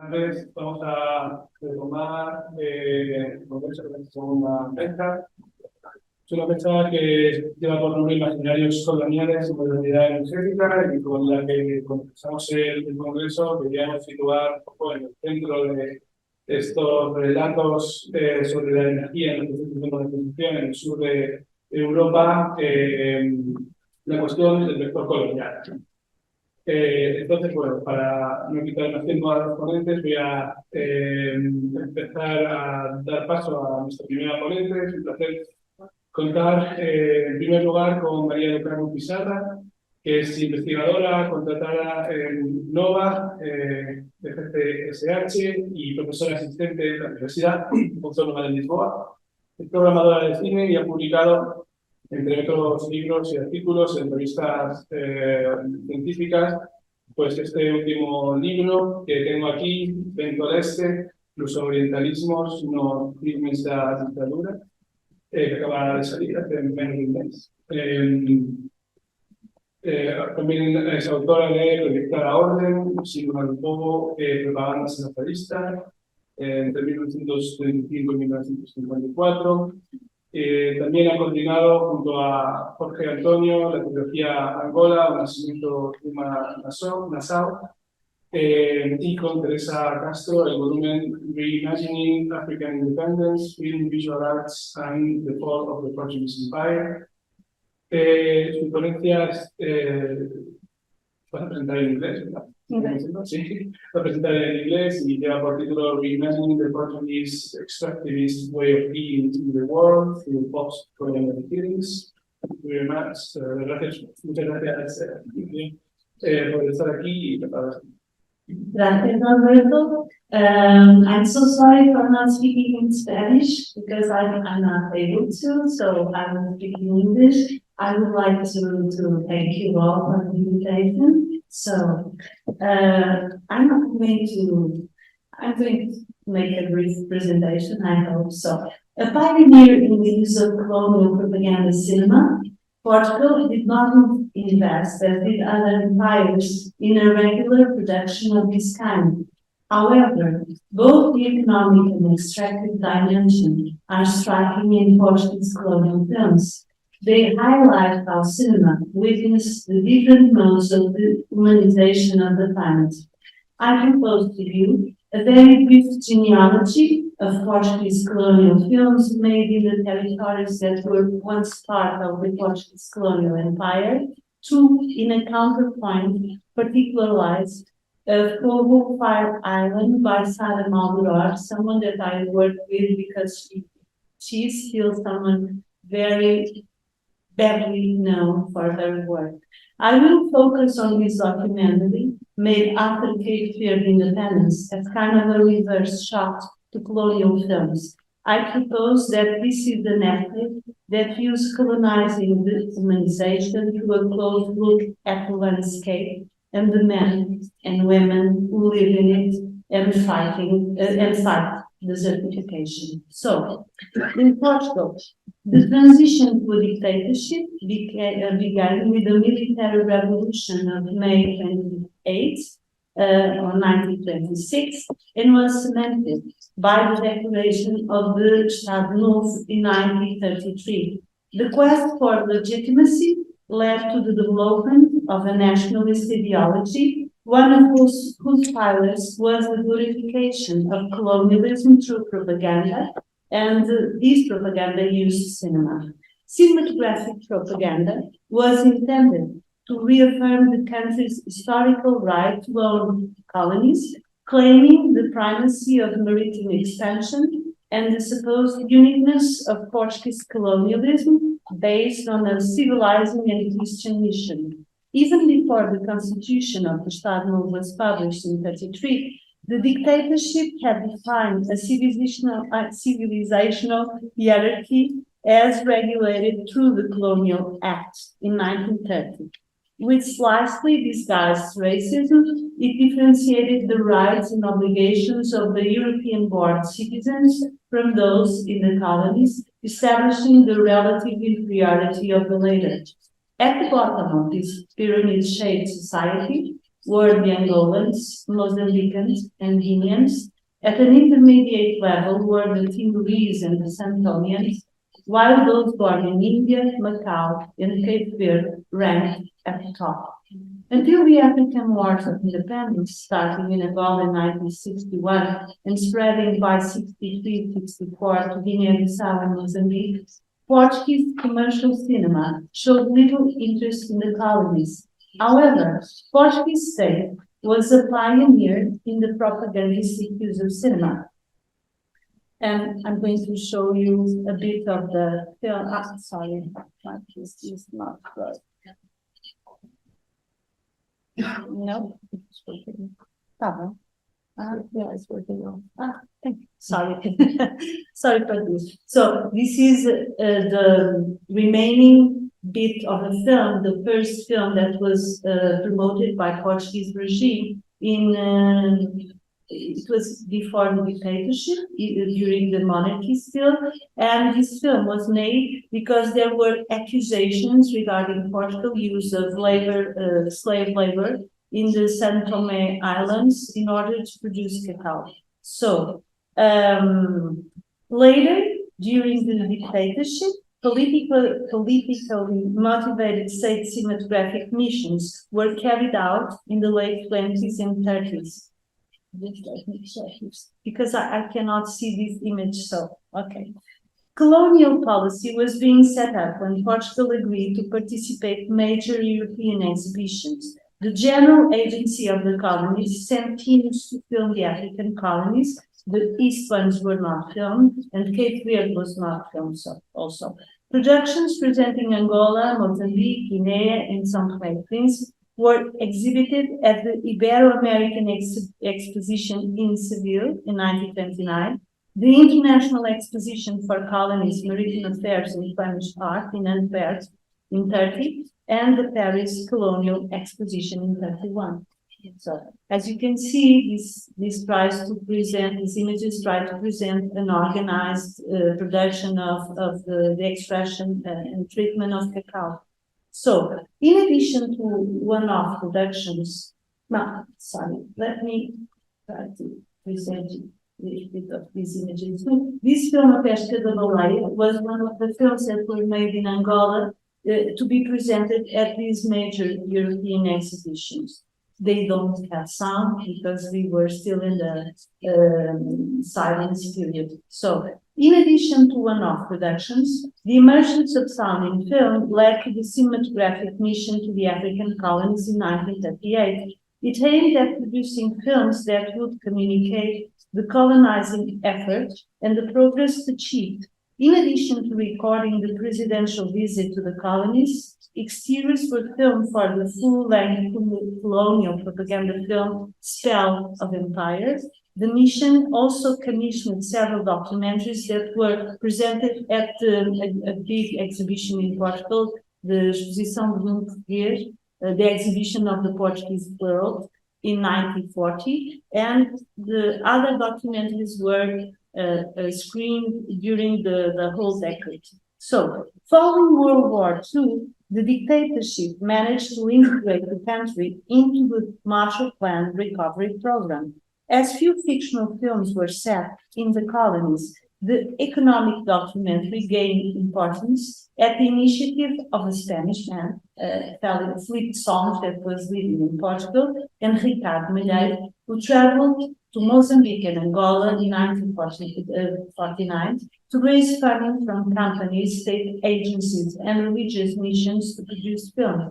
Entonces, vamos a retomar el Congreso de la segunda fecha. Es una fecha que lleva por nombre Imaginarios coloniales y modernidad energética, y con la que comenzamos el Congreso queríamos situar un poco en el centro de estos relatos sobre la energía en los centros de transición en el sur de Europa, la cuestión del vector colonial. Entonces, bueno, para no quitar más tiempo a los ponentes, voy a empezar a dar paso a nuestra primera ponente. Es un placer contar, en primer lugar, con María del Carmen Pizarra, que es investigadora contratada en NOVA, de FCSH, y profesora asistente de la Universidad Autónoma de Lisboa. Es programadora de cine y ha publicado, entre otros libros y artículos en revistas científicas, pues este último libro que tengo aquí, Vento al Este, los orientalismos no firmes a dictadura, que acaba de salir hace menos de un mes. También es autora de Proyectar a Orden, Signo al Fuego, Propaganda Sensacionalista, entre 1935 y 1954. También ha coordinado junto a Jorge Antonio la trilogía Angola, Un nacimiento de una Nassau, y con Teresa Castro el volumen Reimagining African Independence, Film, Visual Arts and the Fall of the Portuguese Empire. Su ponencia vas a presentar en inglés, ¿verdad? Sí, va a presentar en inglés y lleva por título Reimagining the Portuguese Extractivist Way of Being in the World through Post-Colonial Feelings. Gracias, muchas gracias por estar aquí y preparados. Gracias, Alberto. I'm so sorry for not speaking in Spanish because I'm not able to, so I will speak in English. I would like to thank you all for the invitation. So I'm going to make a brief presentation, I hope so. A pioneer in the use of colonial propaganda cinema, Portugal did not invest, as did other empires, in a regular production of this kind. However, both the economic and extractive dimension are striking in Portuguese colonial films. They highlight how cinema witnessed the different modes of the humanization of the planet. I propose to you a very brief genealogy of Portuguese colonial films made in the territories that were once part of the Portuguese colonial empire, two in a counterpoint particularized of Cobo Fire Island by Sara Maldoror, someone that I worked with because she's still someone very badly known for her work. I will focus on this documentary made after Cape Verde independence as kind of a reverse shot to colonial films. I propose that this is the method that views colonizing the humanization through a close look at the landscape and the men and women who live in it and fight desertification. So, in Portugal, the transition to a dictatorship began with the military revolution of May 28, or 1926, and was cemented by the declaration of the Estado Novo in 1933. The quest for legitimacy led to the development of a nationalist ideology, one of whose pillars was the glorification of colonialism through propaganda, and this propaganda used cinema. Cinematographic propaganda was intended to reaffirm the country's historical right to own colonies, claiming the primacy of maritime expansion and the supposed uniqueness of Portuguese colonialism based on a civilizing and Christian mission. Even before the Constitution of the Estado Novo was published in 1933, the dictatorship had defined a civilizational hierarchy as regulated through the Colonial Act in 1930. With slightly disguised racism, it differentiated the rights and obligations of the European-born citizens from those in the colonies, establishing the relative inferiority of the latter. At the bottom of this pyramid-shaped society, were the Angolans, Mozambicans, and Guineans. At an intermediate level were the Timorese and the Santonians, while those born in India, Macau, and Cape Verde ranked at the top. Until the African Wars of Independence, starting in Angola in 1961 and spreading by 63-64 to Guinea-Bissau and Mozambique, Portuguese commercial cinema showed little interest in the colonies. However, Portuguese state was a pioneer in the propagandistic use of cinema. And I'm going to show you a bit of the film. Sorry, this is not good. No, it's working. Yeah, it's working. Thank you. Sorry. Sorry for this. So this is the remaining bit of the film, the first film that was promoted by Portuguese regime in it was before the dictatorship, during the monarchy still, and this film was made because there were accusations regarding Portugal use of labor, slave labor in the São Tomé Islands in order to produce cacao. So later, during the dictatorship, politically motivated state cinematographic missions were carried out in the late 20s and 30s. Just let me check this, because I cannot see this image, so, okay. Colonial policy was being set up when Portugal agreed to participate in major European exhibitions. The general agency of the colonies sent teams to film the African colonies. The east ones were not filmed, and Cape Verde was not filmed also. Productions presenting Angola, Mozambique, Guinea, and São Tomé and Príncipe were exhibited at the Ibero-American Exposition in Seville in 1929, the International Exposition for Colonies, Maritime Affairs and Flemish Art in Antwerp in 30, and the Paris Colonial Exposition in 31. So, as you can see, this tries to present, these images try to present an organized production of the extraction and treatment of cacao. So, in addition to one-off productions, let me try to present a little bit of these images. This film, A Pesca da Baleia, was one of the films that were made in Angola to be presented at these major European exhibitions. They don't have sound because we were still in the silence period. So, in addition to one-off productions, the emergence of sound in film led to the cinematographic mission to the African colonies in 1938. It aimed at producing films that would communicate the colonizing effort and the progress achieved. In addition to recording the presidential visit to the colonies, exteriors were filmed for the full-length colonial propaganda film Spell of Empires. The mission also commissioned several documentaries that were presented at a big exhibition in Portugal, the Exposição do Mundo Português, the exhibition of the Portuguese world in 1940, and the other documentaries were screened during the whole decade. So, following World War II, the dictatorship managed to integrate the country into the Marshall Plan recovery program. As few fictional films were set in the colonies, the economic documentary gained importance at the initiative of a Spanish man, Felipe Soames, that was living in Portugal, and Ricardo Malheiro, who traveled to Mozambique and Angola in 1949 to raise funding from companies, state agencies, and religious missions to produce film.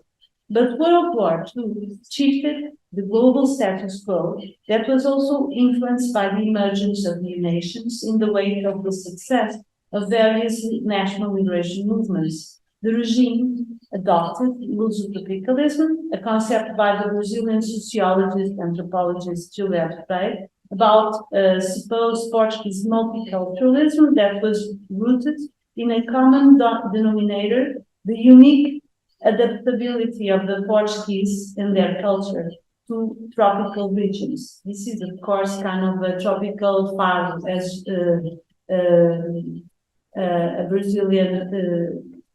But World War II shifted the global status quo that was also influenced by the emergence of new nations in the wake of the success of various national liberation movements. The regime adopted Lusotropicalism, a concept by the Brazilian sociologist, anthropologist Juliette Freire, about supposed Portuguese multiculturalism that was rooted in a common denominator, the unique adaptability of the Portuguese and their culture to tropical regions. This is, of course, kind of a tropical farm, as a Brazilian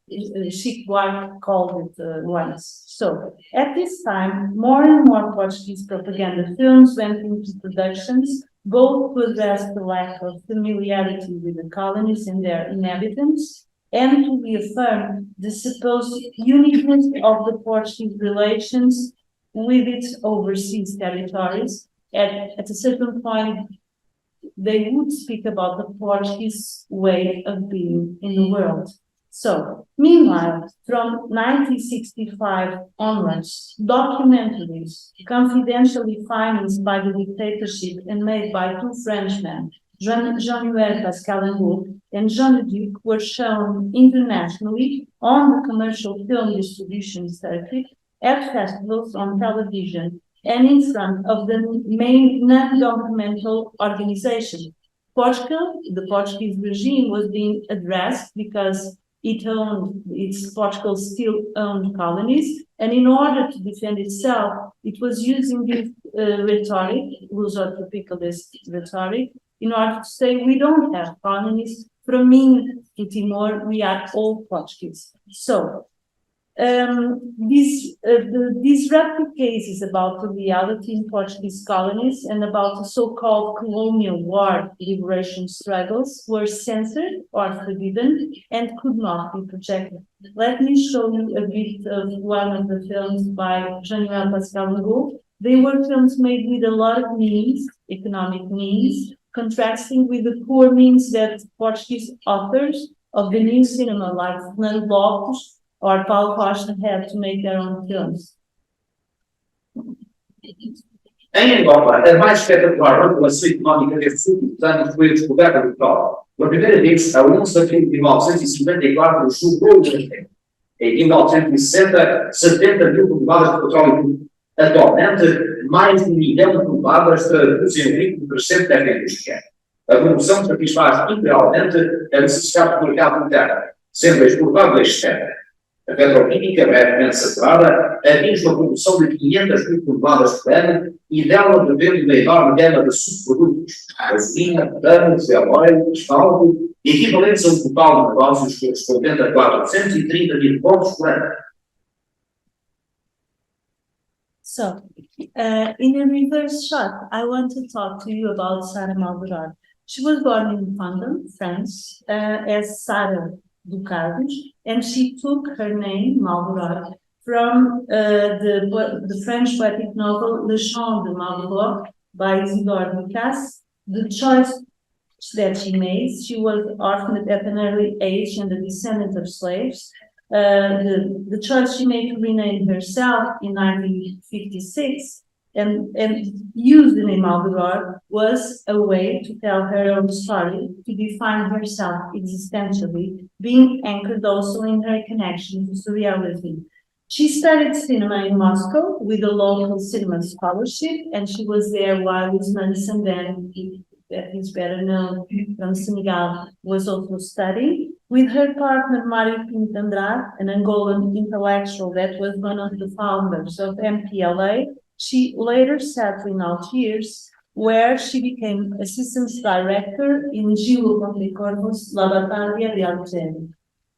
Chico Buarque called it once. So at this time, more and more Portuguese propaganda films went into productions, both to address the lack of familiarity with the colonies and their inhabitants, and to reaffirm the supposed uniqueness of the Portuguese relations with its overseas territories. At a certain point, they would speak about the Portuguese way of being in the world. So, meanwhile, from 1965 onwards, documentaries confidentially financed by the dictatorship and made by two Frenchmen, Jean-Noël Pascalengo and Jean Le Duc, were shown internationally on the commercial film distribution circuit, at festivals, on television, and in front of the main non-governmental organization. Portugal, the Portuguese regime, was being addressed because Portugal still owned colonies, and in order to defend itself, it was using this rhetoric, Lusotropicalist rhetoric, in order to say, we don't have colonies, from Minho to Timor, we are all Portuguese. So, these disruptive cases about the reality in Portuguese colonies and about the so-called colonial war liberation struggles were censored or forbidden and could not be projected. Let me show you a bit of one of the films by Jean-Noël Pascalengo. They were films made with a lot of means, economic means, contrasting with the poor means that Portuguese authors of the new cinema like Fernando Lopes or Paulo Costa had to make their own films. Em Angola, a mais espetacular regulação económica destes últimos anos foi a descoberta do petróleo. Pela primeira vez, a 11 de abril de 1954, chegou o Brasil. Em 1960, 70 mil toneladas de petróleo. Atualmente, mais de 1 milhão de toneladas traduzem o ritmo crescente desta indústria. A produção satisfaz integralmente a necessidade do mercado interno, sendo exportável externa. A petroquímica, brevemente saturada, atinge uma produção de 500 mil toneladas por ano e dela depende da enorme gama de subprodutos, gasolina, metano, óleo, asfalto, equivalentes a um total de negócios correspondente a 430 mil pontos por ano. So, in a reverse shot, I want to talk to you about Sara Malvarado. She was born in London, France, as Sara Ducados, and she took her name, Malvarado, from the French poetic novel Le Chant de Malvarado by Isidore Ducasse. The choice that she made, she was orphaned at an early age and a descendant of slaves. The choice she made to rename herself in 1956 and use the name Malvarado was a way to tell her own story, to define herself existentially, being anchored also in her connection to surrealism. She studied cinema in Moscow with a local cinema scholarship, and she was there while Ousmane Sembène, that is better known from Senegal, was also studying. With her partner Mário Pinto Andrade, an Angolan intellectual that was one of the founders of MPLA, she later settled in Algiers, where she became assistant director in Gil Pontecorvo's La Batalha de Algérie.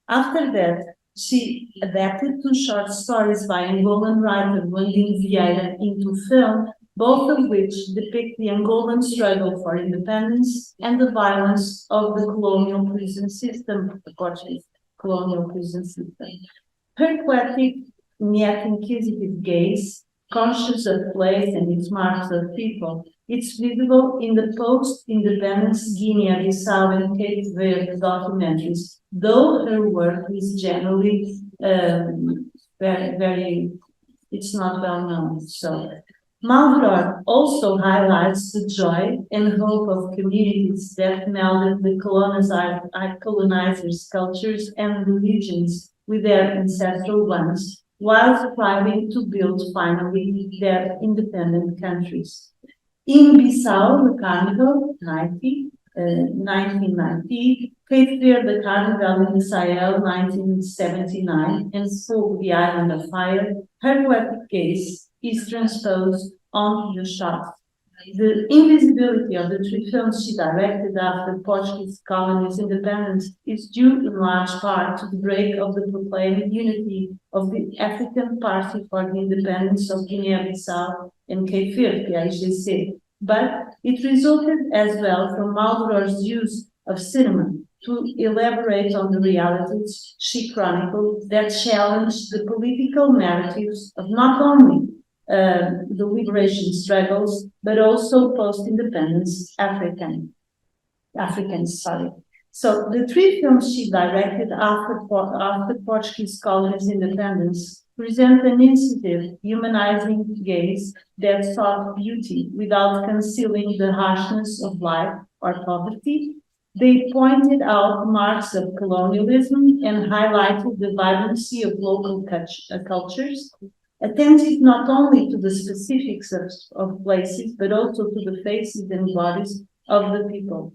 After that, she adapted two short stories by Angolan writer Wandinho Vieira into film, both of which depict the Angolan struggle for independence and the violence of the colonial prison system, the Portuguese colonial prison system. Her poetic yet inquisitive gaze, conscious of place and its marks of people, it's visible in the post-independence Guinea-Bissau and Cape Verde documentaries, though her work is generally very, it's not well known. So, Malvarado also highlights the joy and hope of communities that melded the colonizers' cultures and religions with their ancestral ones, while striving to build finally their independent countries. In Bissau, the Carnival, 1990, Cape Verde, the Carnival in Israel, 1979, and Fogo, the Island of Fire, her poetic gaze is transposed onto the shot. The invisibility of the three films she directed after Portuguese colony's independence is due in large part to the break of the proclaimed unity of the African Party for the Independence of Guinea-Bissau and Cape Verde, the IGC, but it resulted as well from Maldoror's use of cinema to elaborate on the realities she chronicled that challenged the political narratives of not only the liberation struggles, but also post-independence Africans. So the three films she directed after Portuguese colony's independence present an insensitive, humanizing gaze that sought beauty without concealing the harshness of life or poverty. They pointed out marks of colonialism and highlighted the vibrancy of local cultures, attentive not only to the specifics of places, but also to the faces and bodies of the people.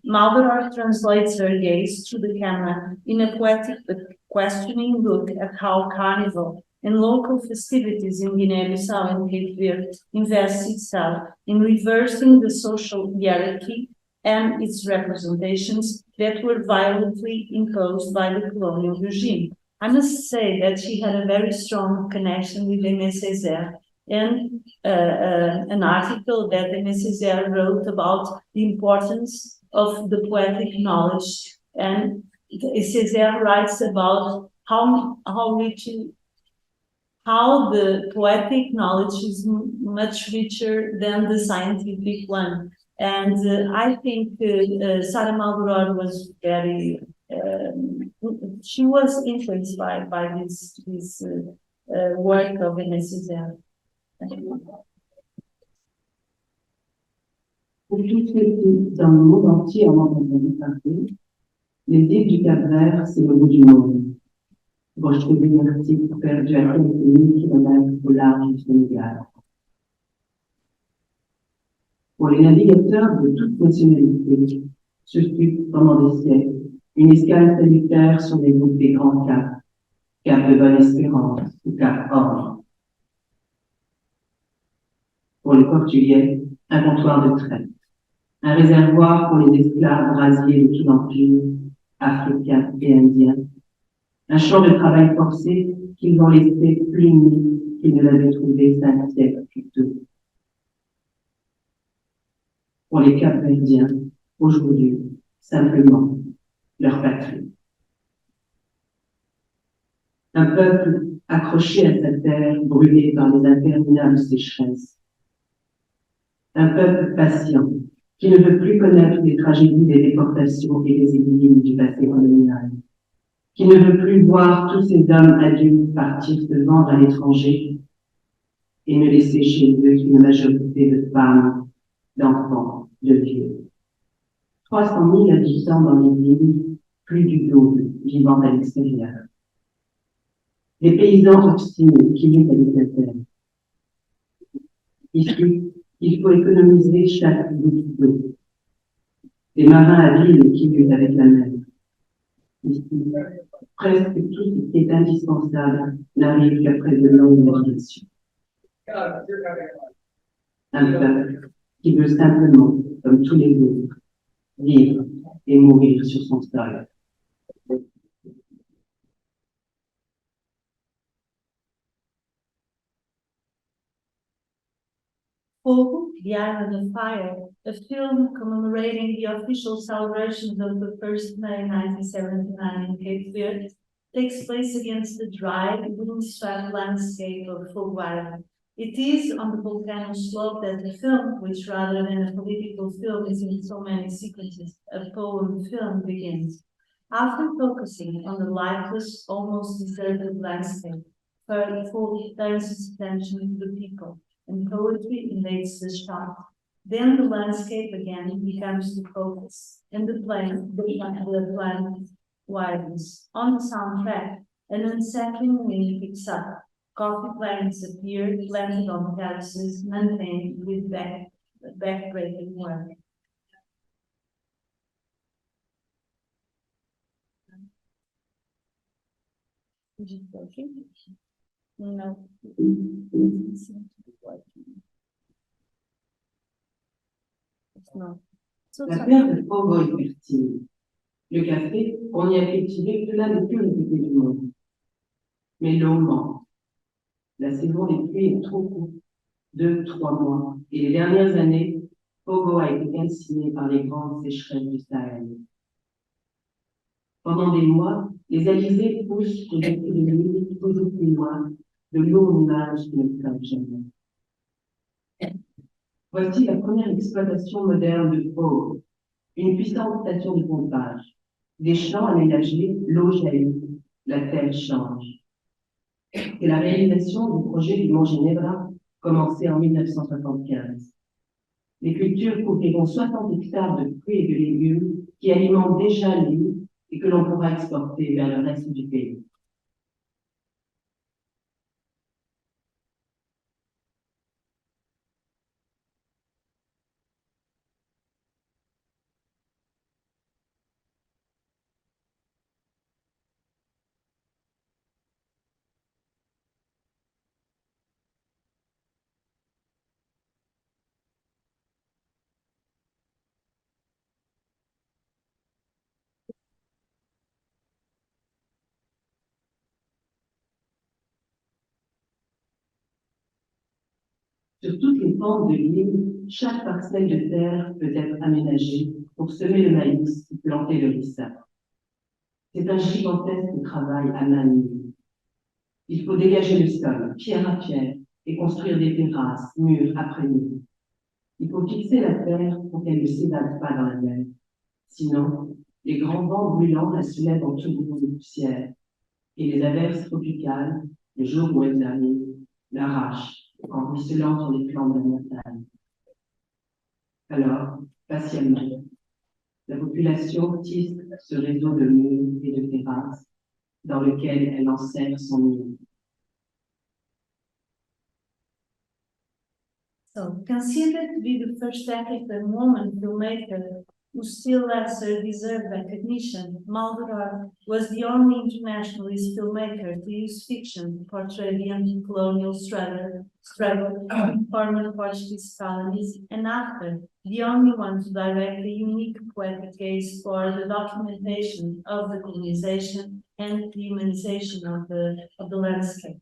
Maldoror translates her gaze through the camera in a poetic but questioning look at how carnival and local festivities in Guinea-Bissau and Cape Verde invests itself in reversing the social hierarchy and its representations that were violently imposed by the colonial regime. I must say that she had a very strong connection with Aimé Césaire, and an article that Aimé Césaire wrote about the importance of the poetic knowledge, and Césaire writes about how the poetic knowledge is much richer than the scientific one. And I think Sarah Maldoror was very she was influenced by this work of Aimé Césaire. Pour toutes les filles dans le monde entier en entendant parler, les îles du Cap-Vert, c'est le bout du monde. Retrouver l'Arctique perdu à quelques 1000 kilomètres au large du Sénégal. Pour les navigateurs de toute nationalité, ce fut pendant des siècles une escale salutaire sur les routes des grands caps, Cap de Bonne-Espérance ou Cap Horn. Pour les Portugais, un comptoir de traite, un réservoir pour les esclaves brasiers de tout l'empire, africain et indien, un champ de travail forcé qu'ils ont laissé plus nu qu'ils ne l'avaient trouvé 5 siècles plus tôt. Pour les Cap-Verdiens, aujourd'hui, simplement, leur patrie. Un peuple accroché à sa terre, brûlé par les interminables sécheresses. Un peuple patient, qui ne veut plus connaître les tragédies des déportations et des exils du passé colonial, qui ne veut plus voir tous ces hommes adultes partir se vendre à l'étranger et ne laisser chez eux qu'une majorité de femmes, d'enfants, de vieux. 300 000 habitants dans les villes, plus du double vivant à l'extérieur. Les paysans obstinés qui vivent avec la terre. Ici, il faut économiser chaque goutte d'eau. Les marins habiles qui vivent avec la mer. Ici, presque tout ce qui est indispensable n'arrive qu'après de longues navigations. Un peuple qui veut simplement, comme tous les autres, vivre et mourir sur son sol. Fogo, The Island of Fire, a film commemorating the official celebrations of the 1st May 1979 in Cape Verde, takes place against the dry, windswept landscape of Fogo Island. It is on the volcano slope that the film, which rather than a political film is in so many sequences, a poem film begins. After focusing on the lifeless, almost deserted landscape, Fogo turns its attention to the people, and poetry invades the shot. Then the landscape again becomes the focus, and the plan widens. On the soundtrack, an unsettling wind picks up. Coffee plants appear, planted on terraces, maintained with backbreaking work. Is it working? No. It doesn't seem to be working. No. So, La terre de Pogo est fertile. Le café, on y a cultivé cela depuis le début du monde. Mais l'eau manque. La saison des pluies est trop courte, 2, 3 mois. Et les dernières années, Pogo a été calciné par les grandes sécheresses du Sahel. Pendant des mois, les alizés poussent au-dessus de l'île, toujours plus loin, de longs nuages qui ne pleuvent jamais. Voici la première exploitation moderne de Pogo, une puissante station de pompage. Des champs aménagés, l'eau jaillit, la terre change. C'est la réalisation du projet du Mont Ginebra, commencé en 1975. Les cultures couvriront 60 hectares de fruits et de légumes qui alimentent déjà l'île et que l'on pourra exporter vers le reste du pays. Sur toutes les pentes de l'île, chaque parcelle de terre peut être aménagée pour semer le maïs ou planter le ricin. C'est un gigantesque travail à main nue. Il faut dégager le sol, pierre à pierre, et construire des terrasses, mur après mur. Il faut fixer la terre pour qu'elle ne s'évade pas dans la mer. Sinon, les grands vents brûlants la soulèvent en tourbillons de poussière, et les averses tropicales, le jour où elles arrivent, l'arrachent en ruisselant sur les flancs de la montagne. Alors, patiemment, la population tisse ce réseau de murs et de terrasses dans lequel elle enserre son nid. So, considered to be the first African woman filmmaker who still lesser deserved recognition, Maldoror was the only internationalist filmmaker to use fiction to portray the anti-colonial struggle in former Portuguese colonies, and after, the only one to direct a unique poetic gaze for the documentation of the colonization and humanization of the landscape.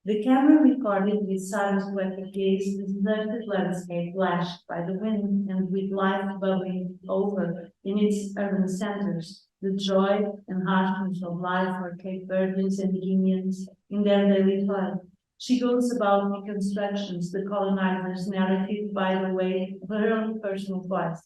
The camera recorded with silent poetic gaze the deserted landscape lashed by the wind and with life bubbling over in its urban centers, the joy and harshness of life for Cape Verdeans and Guineans in their daily toil. She goes about reconstructions, the colonizers' narrative by the way of her own personal voice.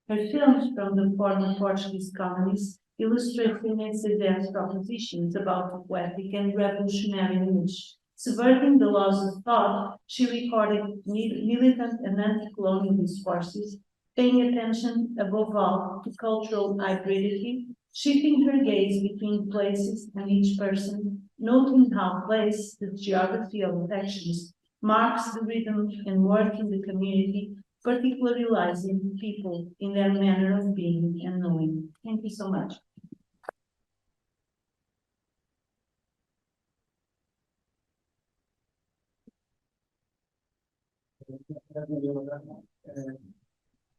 Her films from the former Portuguese colonies illustrate women's advanced propositions about the poetic and revolutionary image. Subverting the laws of thought, she recorded militant and anti-colonial discourses, paying attention above all to cultural hybridity, shifting her gaze between places and each person, noting how place, the geography of actions, marks the rhythm and work in the community, particularizing people in their manner of being and knowing. Thank you so much.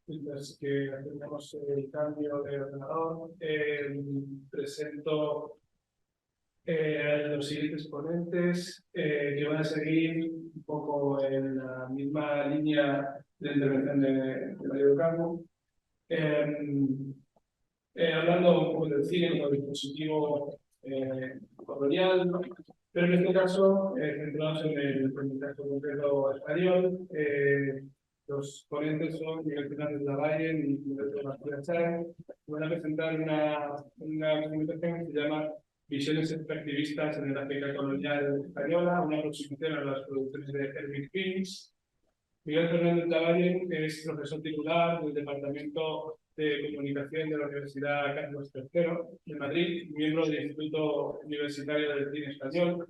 Mientras que tenemos el cambio de ordenador, presento a los siguientes ponentes que van a seguir un poco en la misma línea de intervención de Mario del Campo, hablando un poco del cine como dispositivo colonial, pero en este caso centrados en el caso concreto español. Los ponentes son Miguel Fernández Lavalle y Roberto García Chávez. Van a presentar una presentación que se llama Visiones extractivistas en el África colonial española, una aproximación a las producciones de Hermit Films. Miguel Fernández Lavalle es profesor titular del Departamento de Comunicación de la Universidad Carlos III de Madrid, miembro del Instituto Universitario del Cine Español.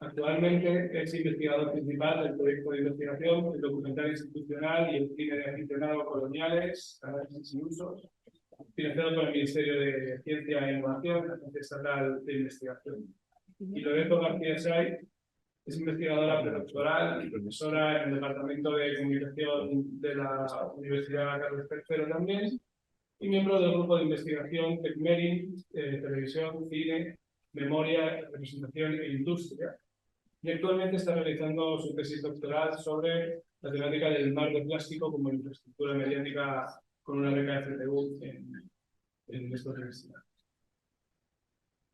Actualmente es investigador principal del proyecto de investigación, el documental institucional y el cine de aficionado coloniales, análisis y usos, financiado por el Ministerio de Ciencia e Innovación, la Agencia Estatal de Investigación. Y Lorenzo García Say Es investigadora predoctoral y profesora en el Departamento de Comunicación de la Universidad Carlos III también, y miembro del grupo de investigación TECMERI, Televisión, Cine, Memoria, Representación e Industria. Y actualmente está realizando su tesis doctoral sobre la temática del mar de plástico como infraestructura mediática con una beca de FTU en esta universidad.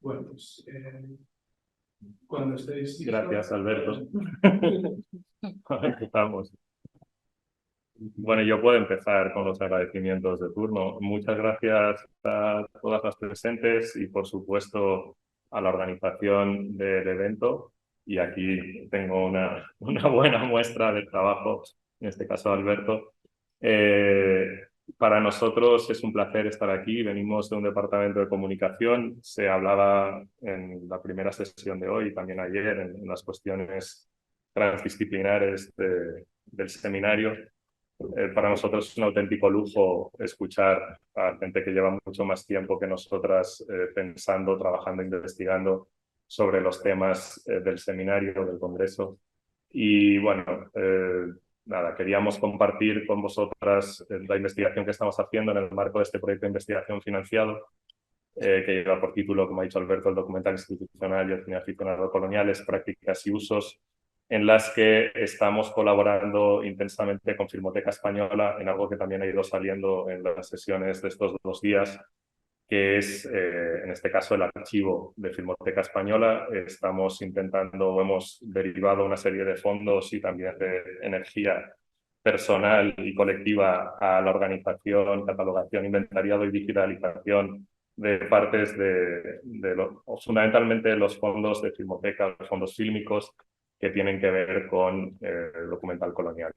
Bueno, pues cuando estéis... Gracias, Alberto. Empezamos. Bueno, yo puedo empezar con los agradecimientos de turno. Muchas gracias a todas las presentes y, por supuesto, a la organización del evento. Y aquí tengo una buena muestra del trabajo, en este caso Alberto. Para nosotros es un placer estar aquí. Venimos de un departamento de comunicación. Se hablaba en la primera sesión de hoy y también ayer en las cuestiones transdisciplinares del seminario. Para nosotros es un auténtico lujo escuchar a gente que lleva mucho más tiempo que nosotras pensando, trabajando, investigando sobre los temas del seminario, del congreso. Y bueno, nada, queríamos compartir con vosotras la investigación que estamos haciendo en el marco de este proyecto de investigación financiado, que lleva por título, como ha dicho Alberto, el documental institucional y el cine aficionado coloniales, prácticas y usos, en las que estamos colaborando intensamente con Filmoteca Española en algo que también ha ido saliendo en las sesiones de estos 2 días, que es, en este caso, el archivo de Filmoteca Española. Estamos intentando, hemos derivado una serie de fondos y también de energía personal y colectiva a la organización, catalogación, inventariado y digitalización de partes fundamentalmente los fondos de Filmoteca, los fondos fílmicos que tienen que ver con el documental colonial.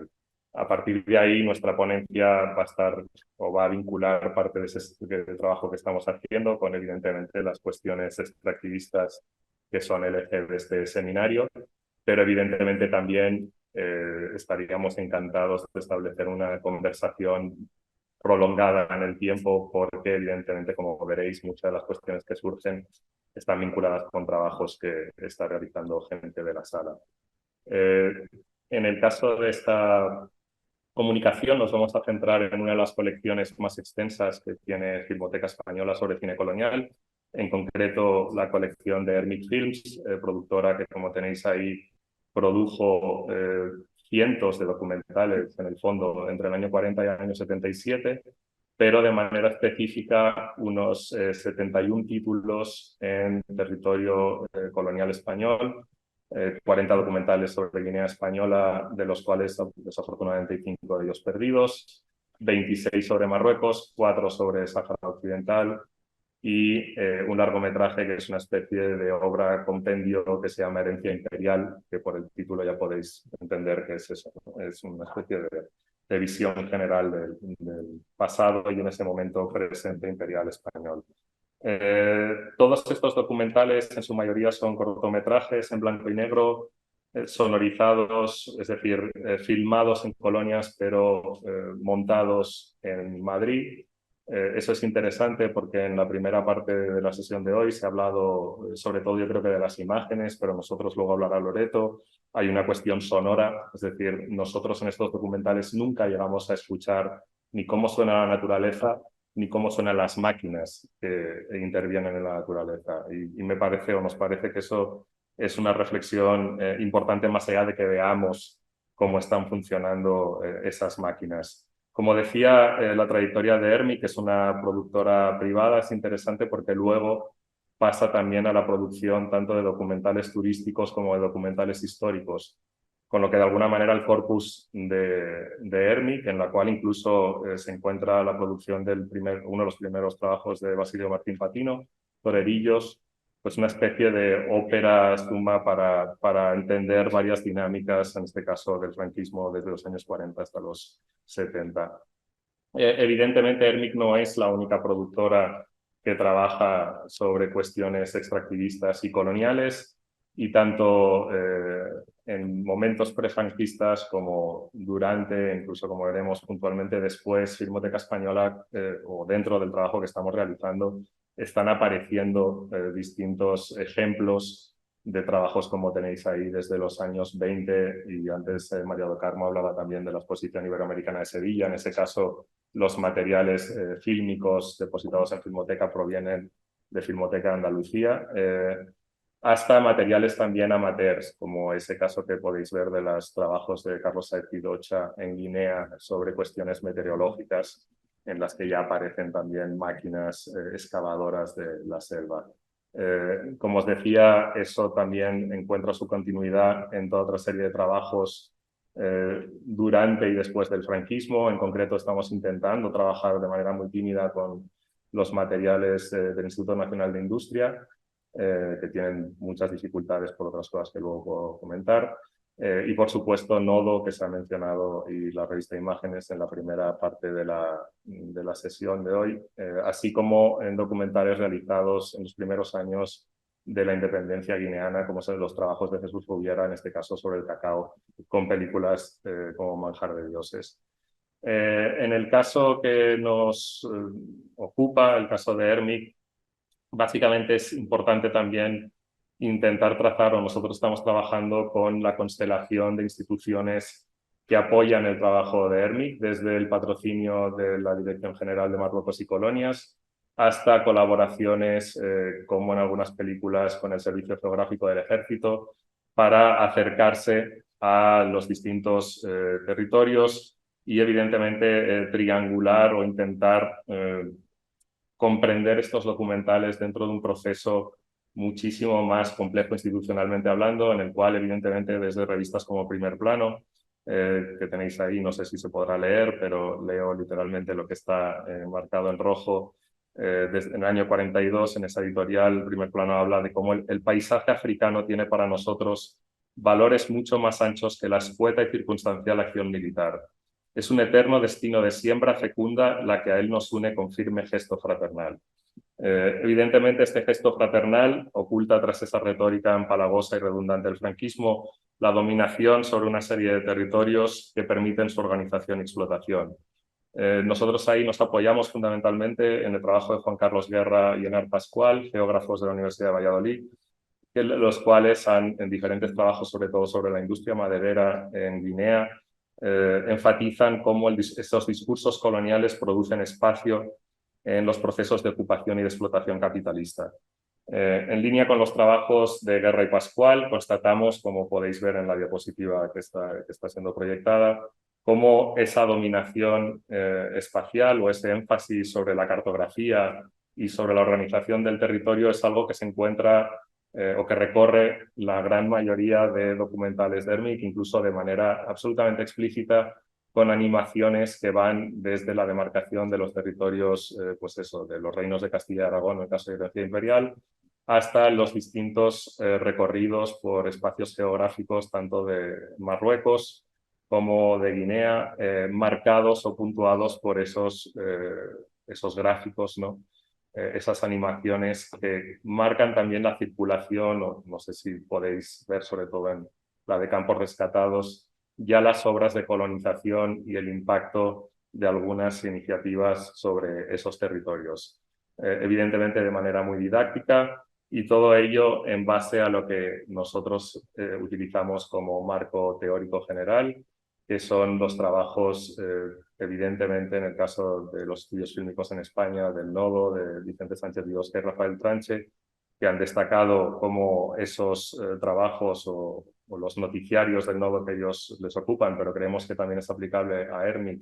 A partir de ahí, nuestra ponencia va a estar o va a vincular parte de ese trabajo que estamos haciendo con, evidentemente, las cuestiones extractivistas que son el eje de este seminario, pero evidentemente también estaríamos encantados de establecer una conversación prolongada en el tiempo, porque evidentemente, como veréis, muchas de las cuestiones que surgen están vinculadas con trabajos que está realizando gente de la sala. En el caso de esta comunicación nos vamos a centrar en una de las colecciones más extensas que tiene Filmoteca Española sobre cine colonial, en concreto la colección de Hermic Films, productora que, como tenéis ahí, produjo cientos de documentales en el fondo entre el año 40 y el año 77, pero de manera específica unos 71 títulos en territorio colonial español, 40 documentales sobre Guinea Española, de los cuales desafortunadamente hay 5 de ellos perdidos, 26 sobre Marruecos, 4 sobre Sáhara Occidental y un largometraje que es una especie de obra compendio que se llama Herencia Imperial, que por el título ya podéis entender que es eso, ¿no? Es una especie de visión general del pasado y en ese momento presente imperial español. Todos estos documentales en su mayoría son cortometrajes en blanco y negro, sonorizados, es decir, filmados en colonias pero montados en Madrid. Eso es interesante porque en la primera parte de la sesión de hoy se ha hablado sobre todo, yo creo que de las imágenes, pero nosotros luego hablará Loreto. Hay una cuestión sonora, es decir, nosotros en estos documentales nunca llegamos a escuchar ni cómo suena la naturaleza ni cómo suenan las máquinas que intervienen en la naturaleza. Y me parece, o nos parece, que eso es una reflexión importante, más allá de que veamos cómo están funcionando esas máquinas. Como decía, la trayectoria de Hermic, que es una productora privada, es interesante porque luego pasa también a la producción tanto de documentales turísticos como de documentales históricos, con lo que de alguna manera el corpus de Hermic, en la cual incluso se encuentra la producción del uno de los primeros trabajos de Basilio Martín Patino, Torerillos, pues una especie de ópera suma para entender varias dinámicas, en este caso del franquismo desde los años 40 hasta los 70. Evidentemente, Hermic no es la única productora que trabaja sobre cuestiones extractivistas y coloniales, y tanto en momentos prefranquistas como durante, incluso como veremos puntualmente después, Filmoteca Española, o dentro del trabajo que estamos realizando, están apareciendo distintos ejemplos de trabajos como tenéis ahí desde los años 20 y antes María do Carmo hablaba también de la Exposición Iberoamericana de Sevilla. En ese caso, los materiales fílmicos depositados en Filmoteca provienen de Filmoteca Andalucía, hasta materiales también amateurs, como ese caso que podéis ver de los trabajos de Carlos Saez Pidocha en Guinea sobre cuestiones meteorológicas, en las que ya aparecen también máquinas excavadoras de la selva. Como os decía, eso también encuentra su continuidad en toda otra serie de trabajos durante y después del franquismo. En concreto, estamos intentando trabajar de manera muy tímida con los materiales del Instituto Nacional de Industria, que tienen muchas dificultades por otras cosas que luego puedo comentar. Y por supuesto Nodo, que se ha mencionado, y la revista Imágenes en la primera parte de la sesión de hoy, así como en documentales realizados en los primeros años de la independencia guineana, como son los trabajos de Jesús Rubiera, en este caso sobre el cacao, con películas como Manjar de Dioses. En el caso que nos ocupa, el caso de Hermic, básicamente es importante también intentar trazar, o nosotros estamos trabajando con la constelación de instituciones que apoyan el trabajo de Hermic, desde el patrocinio de la Dirección General de Marruecos y Colonias, hasta colaboraciones, como en algunas películas, con el Servicio Geográfico del Ejército, para acercarse a los distintos territorios y evidentemente triangular o intentar comprender estos documentales dentro de un proceso muchísimo más complejo institucionalmente hablando, en el cual evidentemente desde revistas como Primer Plano, que tenéis ahí, no sé si se podrá leer, pero leo literalmente lo que está marcado en rojo. Desde el año 42, en esa editorial, Primer Plano habla de cómo el paisaje africano tiene para nosotros valores mucho más anchos que la escueta y circunstancial acción militar. Es un eterno destino de siembra fecunda la que a él nos une con firme gesto fraternal. Evidentemente, este gesto fraternal oculta tras esa retórica empalagosa y redundante del franquismo la dominación sobre una serie de territorios que permiten su organización y explotación. Nosotros ahí nos apoyamos fundamentalmente en el trabajo de Juan Carlos Guerra y Enar Pascual, geógrafos de la Universidad de Valladolid, los cuales han, en diferentes trabajos, sobre todo sobre la industria maderera en Guinea, enfatizan cómo estos discursos coloniales producen espacio en los procesos de ocupación y de explotación capitalista. En línea con los trabajos de Guerra y Pascual, constatamos, como podéis ver en la diapositiva que está siendo proyectada, cómo esa dominación espacial o ese énfasis sobre la cartografía y sobre la organización del territorio es algo que se encuentra o que recorre la gran mayoría de documentales de Hermic, incluso de manera absolutamente explícita, con animaciones que van desde la demarcación de los territorios, pues eso, de los reinos de Castilla y Aragón, en el caso de la Dinastía Imperial, hasta los distintos recorridos por espacios geográficos, tanto de Marruecos como de Guinea, marcados o puntuados por esos gráficos, ¿no? Esas animaciones que marcan también la circulación, o no sé si podéis ver, sobre todo en la de Campos Rescatados, ya las obras de colonización y el impacto de algunas iniciativas sobre esos territorios. Evidentemente de manera muy didáctica, y todo ello en base a lo que nosotros utilizamos como marco teórico general, que son los trabajos, evidentemente en el caso de los estudios fílmicos en España, del Nodo, de Vicente Sánchez Bosque y Rafael Tranche, que han destacado cómo esos trabajos o los noticiarios del Nodo que ellos les ocupan, pero creemos que también es aplicable a Hermic,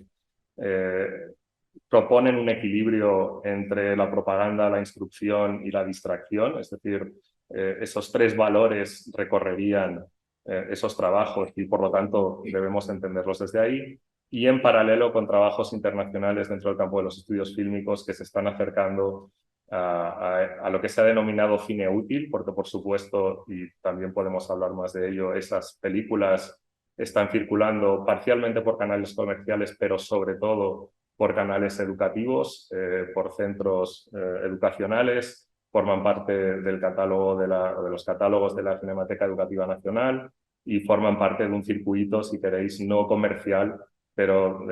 proponen un equilibrio entre la propaganda, la instrucción y la distracción, es decir, esos tres valores recorrerían esos trabajos y por lo tanto debemos entenderlos desde ahí, y en paralelo con trabajos internacionales dentro del campo de los estudios fílmicos que se están acercando a lo que se ha denominado cine útil, porque por supuesto, y también podemos hablar más de ello, esas películas están circulando parcialmente por canales comerciales, pero sobre todo por canales educativos, por centros educacionales, forman parte del catálogo de los catálogos de la Cinemateca Educativa Nacional y forman parte de un circuito, si queréis, no comercial, pero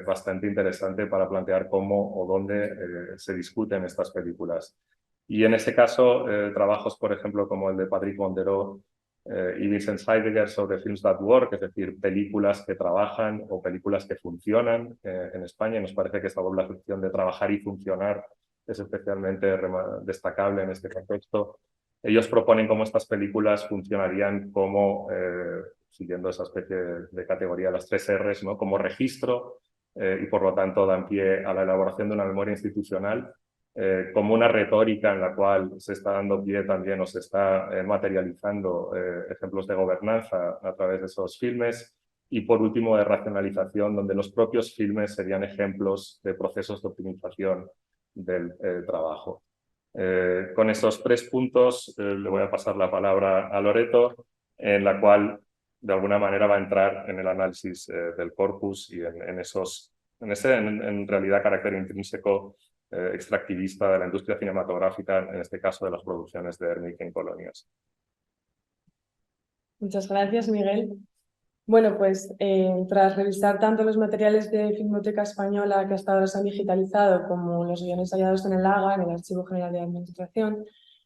bastante interesante para plantear cómo o dónde se discuten estas películas. Y en ese caso, trabajos, por ejemplo, como el de Patrick Monderó y Vincent Heidegger sobre Films That Work, es decir, películas que trabajan o películas que funcionan en España. Y nos parece que esta doble acepción de trabajar y funcionar es especialmente destacable en este contexto. Ellos proponen cómo estas películas funcionarían como, siguiendo esa especie de categoría, las 3 Rs, ¿no? Como registro y por lo tanto dan pie a la elaboración de una memoria institucional, como una retórica en la cual se está dando pie también o se está materializando ejemplos de gobernanza a través de esos filmes, y por último de racionalización, donde los propios filmes serían ejemplos de procesos de optimización del trabajo. Con esos 3 puntos le voy a pasar la palabra a Loreto, en la cual de alguna manera va a entrar en el análisis del corpus y en ese en realidad carácter intrínseco extractivista de la industria cinematográfica, en este caso de las producciones de Hermich en colonias. Muchas gracias, Miguel. Bueno, pues tras revisar tanto los materiales de Filmoteca Española que hasta ahora se han digitalizado como los guiones hallados en el AGA, en el Archivo General de Administración,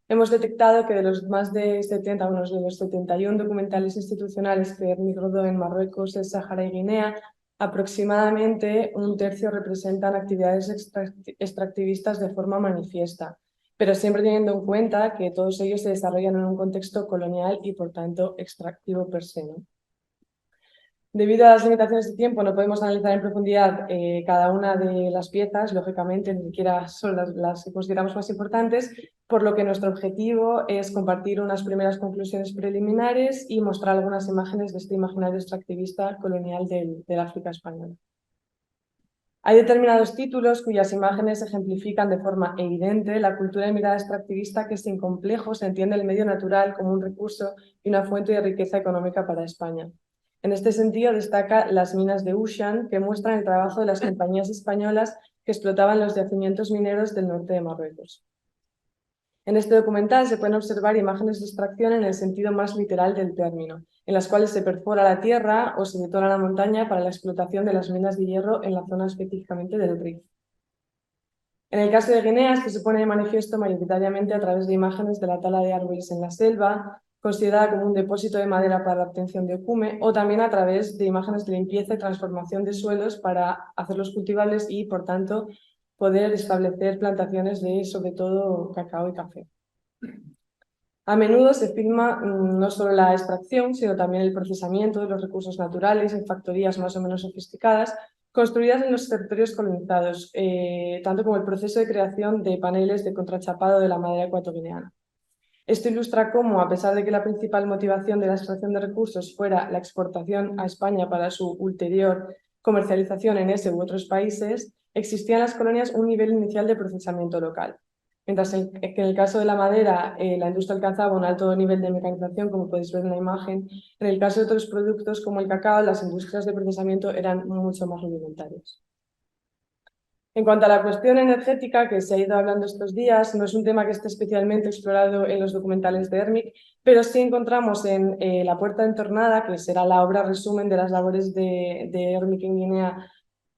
hemos detectado que de los más de 70, unos de los 71 documentales institucionales que Hermich rodó en Marruecos, el Sáhara y Guinea, aproximadamente un tercio representan actividades extractivistas de forma manifiesta, pero siempre teniendo en cuenta que todos ellos se desarrollan en un contexto colonial y por tanto extractivo per se, ¿no? Debido a las limitaciones de tiempo no podemos analizar en profundidad cada una de las piezas, lógicamente ni siquiera son las que consideramos más importantes, por lo que nuestro objetivo es compartir unas primeras conclusiones preliminares y mostrar algunas imágenes de este imaginario extractivista colonial del África española. Hay determinados títulos cuyas imágenes ejemplifican de forma evidente la cultura y mirada extractivista que sin complejos entiende el medio natural como un recurso y una fuente de riqueza económica para España. En este sentido destaca Las minas de Ushan, que muestran el trabajo de las compañías españolas que explotaban los yacimientos mineros del norte de Marruecos. En este documental se pueden observar imágenes de extracción en el sentido más literal del término, en las cuales se perfora la tierra o se detona la montaña para la explotación de las minas de hierro en la zona específicamente del Rif. En el caso de Guinea, esto se pone de manifiesto mayoritariamente a través de imágenes de la tala de árboles en la selva, considerada como un depósito de madera para la obtención de ocume, o también a través de imágenes de limpieza y transformación de suelos para hacerlos cultivables y, por tanto, poder establecer plantaciones de, sobre todo, cacao y café. A menudo se filma no solo la extracción, sino también el procesamiento de los recursos naturales en factorías más o menos sofisticadas, construidas en los territorios colonizados, tanto como el proceso de creación de paneles de contrachapado de la madera ecuatoguineana. Esto ilustra cómo, a pesar de que la principal motivación de la extracción de recursos fuera la exportación a España para su ulterior comercialización en ese u otros países, existía en las colonias un nivel inicial de procesamiento local. Mientras que en el caso de la madera, la industria alcanzaba un alto nivel de mecanización, como podéis ver en la imagen, en el caso de otros productos como el cacao, las industrias de procesamiento eran mucho más rudimentarias. En cuanto a la cuestión energética que se ha ido hablando estos días, no es un tema que esté especialmente explorado en los documentales de Hermich, pero sí encontramos en La puerta entornada, que será la obra resumen de las labores de Hermich en Guinea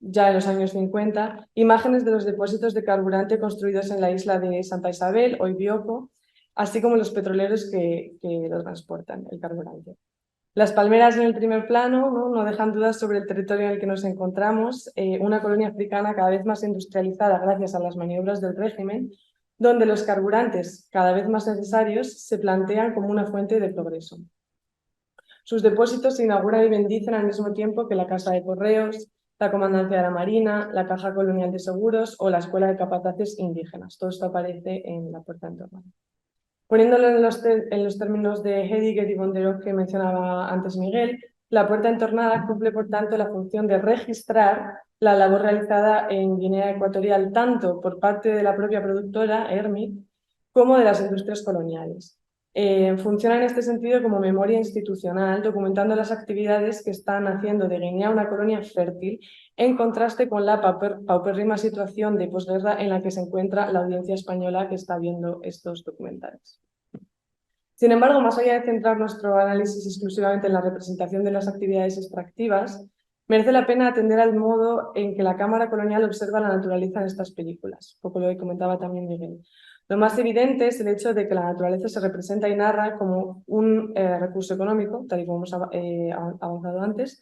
ya en los años 50, imágenes de los depósitos de carburante construidos en la isla de Santa Isabel, hoy Bioko, así como los petroleros que lo transportan, el carburante. Las palmeras en el primer plano no dejan dudas sobre el territorio en el que nos encontramos, una colonia africana cada vez más industrializada gracias a las maniobras del régimen, donde los carburantes cada vez más necesarios se plantean como una fuente de progreso. Sus depósitos se inauguran y bendicen al mismo tiempo que la Casa de Correos, la Comandancia de la Marina, la Caja Colonial de Seguros o la Escuela de Capataces Indígenas. Todo esto aparece en La puerta entornada. Poniéndolo en los términos de Heidegger y Monderó que mencionaba antes Miguel, la puerta entornada cumple, por tanto, la función de registrar la labor realizada en Guinea Ecuatorial tanto por parte de la propia productora, Hermich, como de las industrias coloniales. Funciona en este sentido como memoria institucional, documentando las actividades que están haciendo de Guinea una colonia fértil, en contraste con la paupérrima situación de posguerra en la que se encuentra la audiencia española que está viendo estos documentales. Sin embargo, más allá de centrar nuestro análisis exclusivamente en la representación de las actividades extractivas, merece la pena atender al modo en que la Cámara Colonial observa la naturaleza en estas películas, un poco lo que comentaba también Miguel, Lo más evidente es el hecho de que la naturaleza se representa y narra como un recurso económico, tal y como hemos avanzado antes,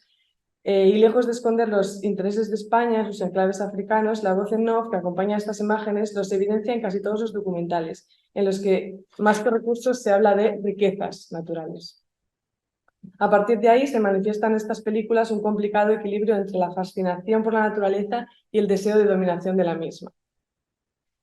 y lejos de esconder los intereses de España, sus enclaves africanos, la voz en off que acompaña a estas imágenes los evidencia en casi todos los documentales, en los que más que recursos se habla de riquezas naturales. A partir de ahí se manifiesta en estas películas un complicado equilibrio entre la fascinación por la naturaleza y el deseo de dominación de la misma.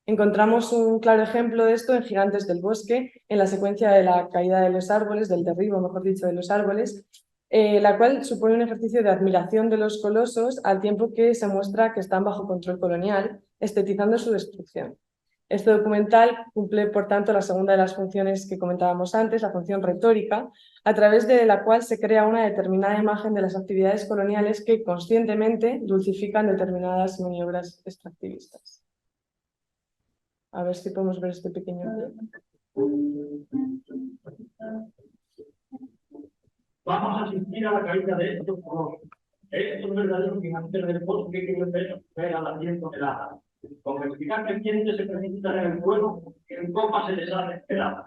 Encontramos un claro ejemplo de esto en Gigantes del Bosque, en la secuencia de la caída de los árboles, del derribo, mejor dicho, de los árboles, la cual supone un ejercicio de admiración de los colosos al tiempo que se muestra que están bajo control colonial, estetizando su destrucción. Este documental cumple, por tanto, la segunda de las funciones que comentábamos antes, la función retórica, a través de la cual se crea una determinada imagen de las actividades coloniales que conscientemente dulcifican determinadas maniobras extractivistas. A ver si podemos ver este pequeño. Vamos a asistir a la caída de estos colosos. Estos verdaderos gigantes del bosque que ver al aliento helada. Con explicar que quienes se precipitan en el fuego, que en copa se les ha esperado.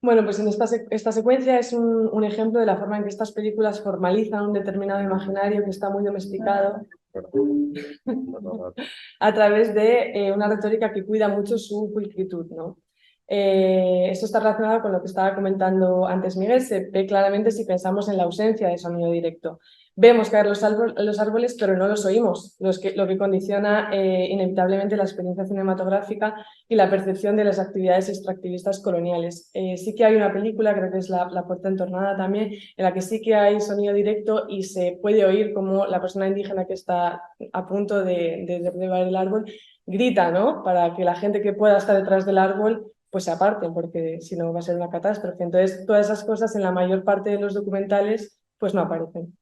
Bueno, pues en esta secuencia es un ejemplo de la forma en que estas películas formalizan un determinado imaginario que está muy domesticado a través de una retórica que cuida mucho su pulcritud, ¿no? Esto está relacionado con lo que estaba comentando antes Miguel. Se ve claramente si pensamos en la ausencia de sonido directo. Vemos caer los árboles, pero no los oímos, lo que condiciona inevitablemente la experiencia cinematográfica y la percepción de las actividades extractivistas coloniales. Sí que hay una película, creo que es La Puerta Entornada también, en la que sí que hay sonido directo y se puede oír como la persona indígena que está a punto de derribar el árbol grita, ¿no? Para que la gente que pueda estar detrás del árbol pues se aparten, porque si no va a ser una catástrofe. Entonces, todas esas cosas en la mayor parte de los documentales pues no aparecen.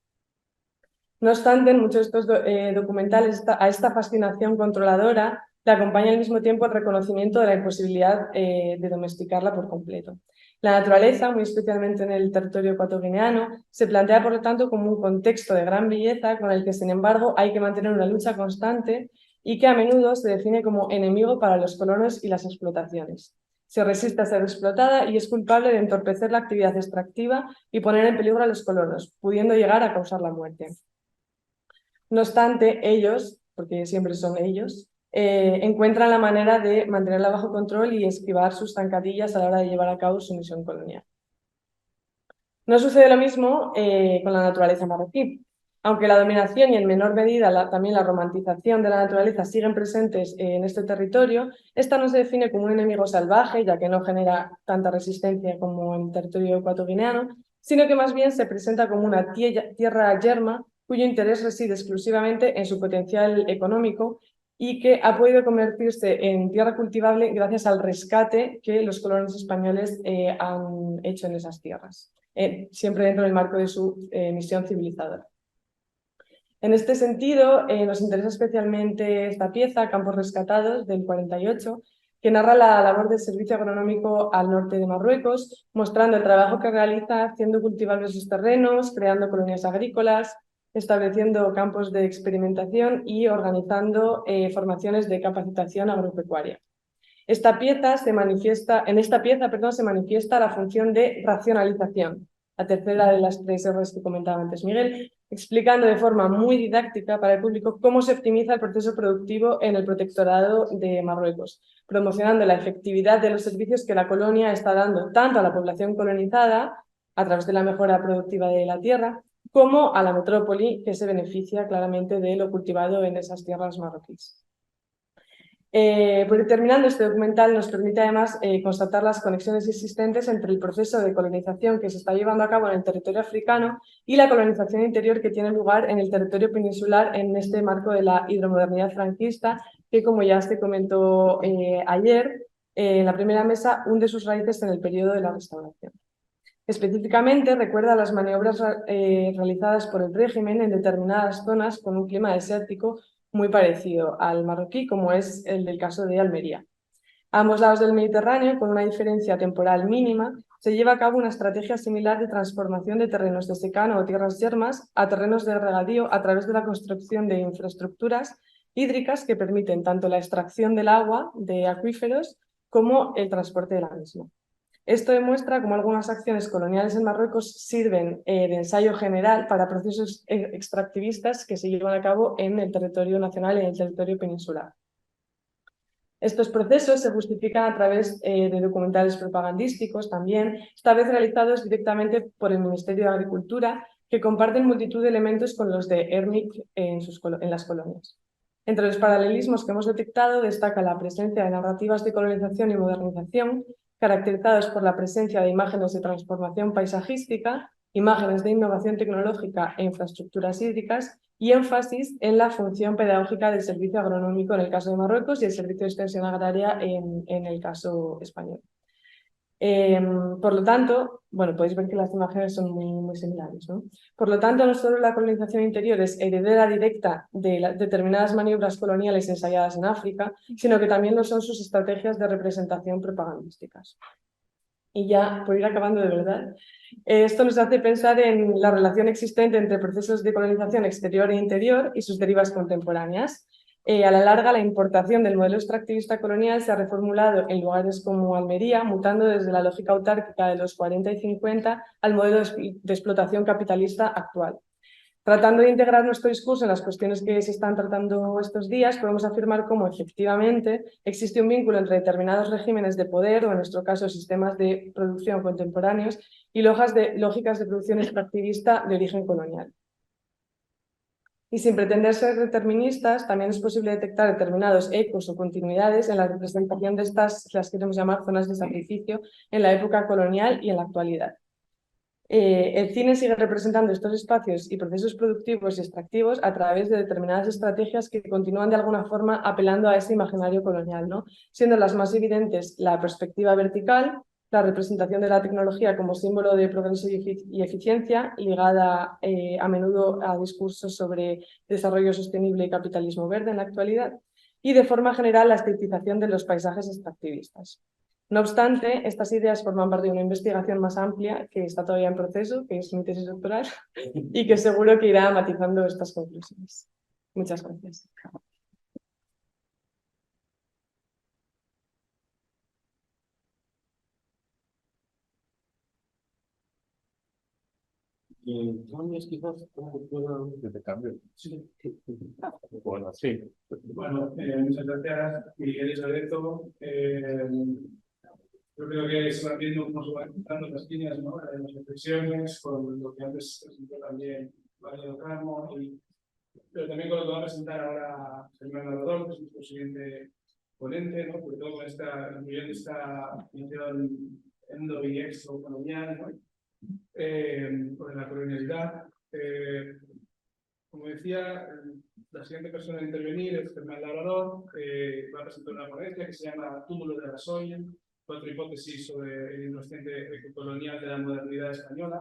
No obstante, en muchos de estos documentales a esta fascinación controladora le acompaña al mismo tiempo el reconocimiento de la imposibilidad de domesticarla por completo. La naturaleza, muy especialmente en el territorio ecuatoguineano, se plantea por lo tanto como un contexto de gran belleza con el que, sin embargo, hay que mantener una lucha constante y que a menudo se define como enemigo para los colonos y las explotaciones. Se resiste a ser explotada y es culpable de entorpecer la actividad extractiva y poner en peligro a los colonos, pudiendo llegar a causar la muerte. No obstante, ellos, porque siempre son ellos, encuentran la manera de mantenerla bajo control y esquivar sus zancadillas a la hora de llevar a cabo su misión colonial. No sucede lo mismo con la naturaleza marroquí. Aunque la dominación y en menor medida también la romantización de la naturaleza siguen presentes en este territorio, esta no se define como un enemigo salvaje, ya que no genera tanta resistencia como en el territorio ecuatoguineano, sino que más bien se presenta como una tierra yerma cuyo interés reside exclusivamente en su potencial económico y que ha podido convertirse en tierra cultivable gracias al rescate que los colonos españoles han hecho en esas tierras, siempre dentro del marco de su misión civilizadora. En este sentido, nos interesa especialmente esta pieza, Campos Rescatados, del 48, que narra la labor del Servicio Agronómico al norte de Marruecos, mostrando el trabajo que realiza haciendo cultivables sus terrenos, creando colonias agrícolas, estableciendo campos de experimentación y organizando formaciones de capacitación agropecuaria. En esta pieza se manifiesta la función de racionalización, la tercera de las tres R's que comentaba antes Miguel, explicando de forma muy didáctica para el público cómo se optimiza el proceso productivo en el protectorado de Marruecos, promocionando la efectividad de los servicios que la colonia está dando tanto a la población colonizada, a través de la mejora productiva de la tierra, como a la metrópoli, que se beneficia claramente de lo cultivado en esas tierras marroquíes. Terminando, este documental nos permite además constatar las conexiones existentes entre el proceso de colonización que se está llevando a cabo en el territorio africano y la colonización interior que tiene lugar en el territorio peninsular en este marco de la hidromodernidad franquista, que, como ya se comentó ayer en la primera mesa, hunde sus raíces en el periodo de la Restauración. Específicamente recuerda las maniobras realizadas por el régimen en determinadas zonas con un clima desértico muy parecido al marroquí, como es el del caso de Almería. A ambos lados del Mediterráneo, con una diferencia temporal mínima, se lleva a cabo una estrategia similar de transformación de terrenos de secano o tierras yermas a terrenos de regadío a través de la construcción de infraestructuras hídricas que permiten tanto la extracción del agua de acuíferos como el transporte de la misma. Esto demuestra cómo algunas acciones coloniales en Marruecos sirven de ensayo general para procesos extractivistas que se llevan a cabo en el territorio nacional y en el territorio peninsular. Estos procesos se justifican a través de documentales propagandísticos también, esta vez realizados directamente por el Ministerio de Agricultura, que comparten multitud de elementos con los de ERMIC en las colonias. Entre los paralelismos que hemos detectado destaca la presencia de narrativas de colonización y modernización, caracterizadas por la presencia de imágenes de transformación paisajística, imágenes de innovación tecnológica e infraestructuras hídricas, y énfasis en la función pedagógica del servicio agronómico en el caso de Marruecos y el servicio de extensión agraria en el caso español. Por lo tanto, bueno, podéis ver que las imágenes son muy similares, ¿no? Por lo tanto, no solo la colonización interior es heredera directa de determinadas maniobras coloniales ensayadas en África, sino que también lo son sus estrategias de representación propagandísticas. Y ya, por ir acabando de verdad, esto nos hace pensar en la relación existente entre procesos de colonización exterior e interior y sus derivas contemporáneas. A la larga, la importación del modelo extractivista colonial se ha reformulado en lugares como Almería, mutando desde la lógica autárquica de los 40 y 50 al modelo de explotación capitalista actual. Tratando de integrar nuestro discurso en las cuestiones que se están tratando estos días, podemos afirmar cómo efectivamente existe un vínculo entre determinados regímenes de poder, o en nuestro caso sistemas de producción contemporáneos, y lógicas de producción extractivista de origen colonial. Y sin pretender ser deterministas, también es posible detectar determinados ecos o continuidades en la representación de estas, las queremos llamar zonas de sacrificio, en la época colonial y en la actualidad. El cine sigue representando estos espacios y procesos productivos y extractivos a través de determinadas estrategias que continúan de alguna forma apelando a ese imaginario colonial, ¿no? Siendo las más evidentes la perspectiva vertical, la representación de la tecnología como símbolo de progreso y eficiencia, ligada a menudo a discursos sobre desarrollo sostenible y capitalismo verde en la actualidad, y de forma general la estetización de los paisajes extractivistas. No obstante, estas ideas forman parte de una investigación más amplia que está todavía en proceso, que es mi tesis doctoral, y que seguro que irá matizando estas conclusiones. Muchas gracias. Desde cambio. Sí. Bueno, sí. Bueno, muchas gracias, Miguel y Loreto. Yo creo que se van viendo cómo se van encontrando las líneas, ¿no? Las reflexiones, con lo que antes presentó también Mario Carmo, pero también con lo que va a presentar ahora Germán Labrador, que es nuestro siguiente ponente, ¿no? Sobre todo con esta iniciación endo y exo colonial, ¿no? Con la colonialidad. Como decía, la siguiente persona a intervenir es Germán Labrador, que va a presentar una ponencia que se llama Túmulo de Rasoya, 4 hipótesis sobre el inconsciente colonial de la modernidad española.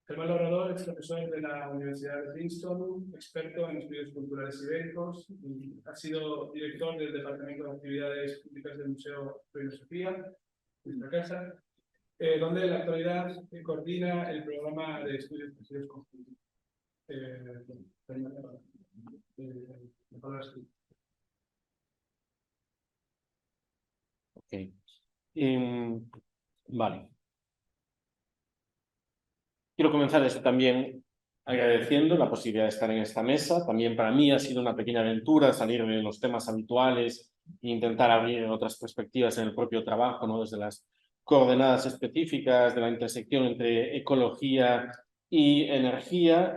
Germán Labrador es profesor de la Universidad de Princeton, experto en estudios culturales ibéricos, y ha sido director del Departamento de Actividades Públicas del Museo de Filosofía, de nuestra casa, donde en la actualidad coordina el programa de estudios conjuntos. Ok. Vale. Quiero comenzar esto también agradeciendo la posibilidad de estar en esta mesa. También para mí ha sido una pequeña aventura salir de los temas habituales e intentar abrir otras perspectivas en el propio trabajo, ¿no? Desde las coordenadas específicas de la intersección entre ecología y energía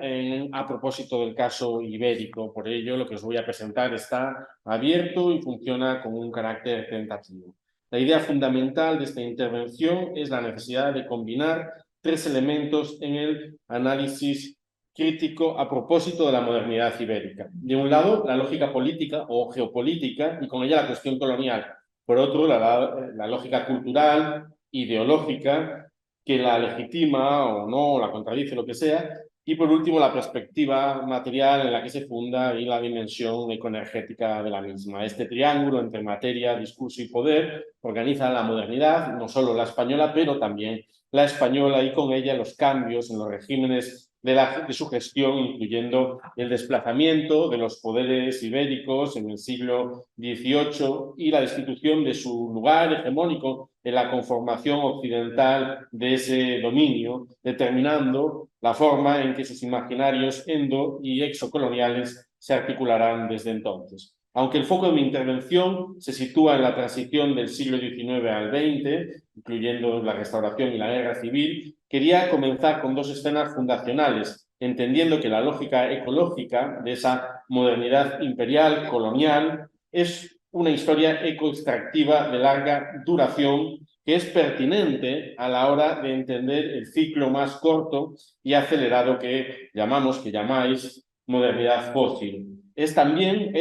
a propósito del caso ibérico. Por ello, lo que os voy a presentar está abierto y funciona con un carácter tentativo. La idea fundamental de esta intervención es la necesidad de combinar 3 elementos en el análisis crítico a propósito de la modernidad ibérica. De un lado, la lógica política o geopolítica y con ella la cuestión colonial. Por otro, la lógica cultural, ideológica que la legitima o no, la contradice, lo que sea. Y por último, la perspectiva material en la que se funda y la dimensión ecoenergética de la misma. Este triángulo entre materia, discurso y poder organiza la modernidad, no solo la española, pero también la española, y con ella los cambios en los regímenes de su gestión, incluyendo el desplazamiento de los poderes ibéricos en el siglo XVIII y la destitución de su lugar hegemónico en la conformación occidental de ese dominio, determinando la forma en que sus imaginarios endo- y exocoloniales se articularán desde entonces. Aunque el foco de mi intervención se sitúa en la transición del siglo XIX al XX, incluyendo la restauración y la guerra civil, quería comenzar con dos escenas fundacionales, entendiendo que la lógica ecológica de esa modernidad imperial, colonial, es una historia ecoextractiva de larga duración que es pertinente a la hora de entender el ciclo más corto y acelerado que llamáis modernidad fósil. Es también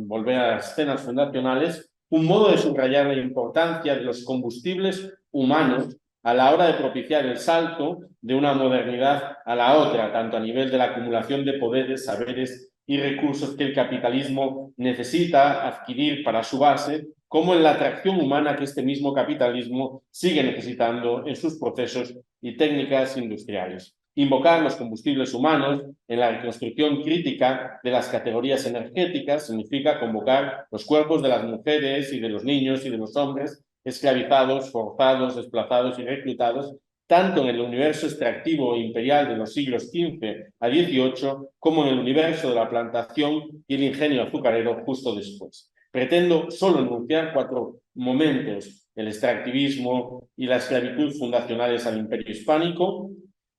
volver a las escenas fundacionales, un modo de subrayar la importancia de los combustibles humanos a la hora de propiciar el salto de una modernidad a la otra, tanto a nivel de la acumulación de poderes, saberes y recursos que el capitalismo necesita adquirir para su base, como en la atracción humana que este mismo capitalismo sigue necesitando en sus procesos y técnicas industriales. Invocar los combustibles humanos en la reconstrucción crítica de las categorías energéticas significa convocar los cuerpos de las mujeres y de los niños y de los hombres esclavizados, forzados, desplazados y reclutados, tanto en el universo extractivo e imperial de los siglos XV a XVIII como en el universo de la plantación y el ingenio azucarero justo después. Pretendo solo enunciar 4 momentos: el extractivismo y la esclavitud fundacionales al imperio hispánico,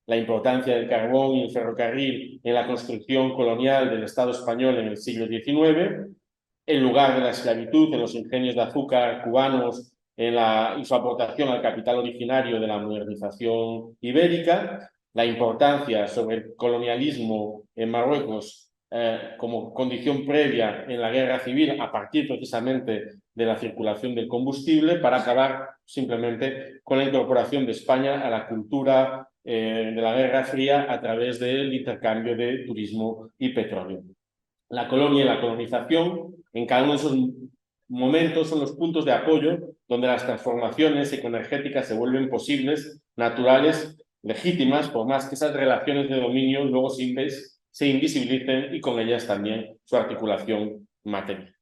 la importancia del carbón y el ferrocarril en la construcción colonial del Estado español en el siglo XIX, el lugar de la esclavitud en los ingenios de azúcar cubanos y su aportación al capital originario de la modernización ibérica, la importancia sobre el colonialismo en Marruecos como condición previa en la guerra civil a partir precisamente de la circulación del combustible, para acabar simplemente con la incorporación de España a la cultura de la Guerra Fría a través del intercambio de turismo y petróleo. La colonia y la colonización, en cada uno de esos momentos, son los puntos de apoyo donde las transformaciones ecoenergéticas se vuelven posibles, naturales, legítimas, por más que esas relaciones de dominio luego se invisibilicen y con ellas también su articulación material.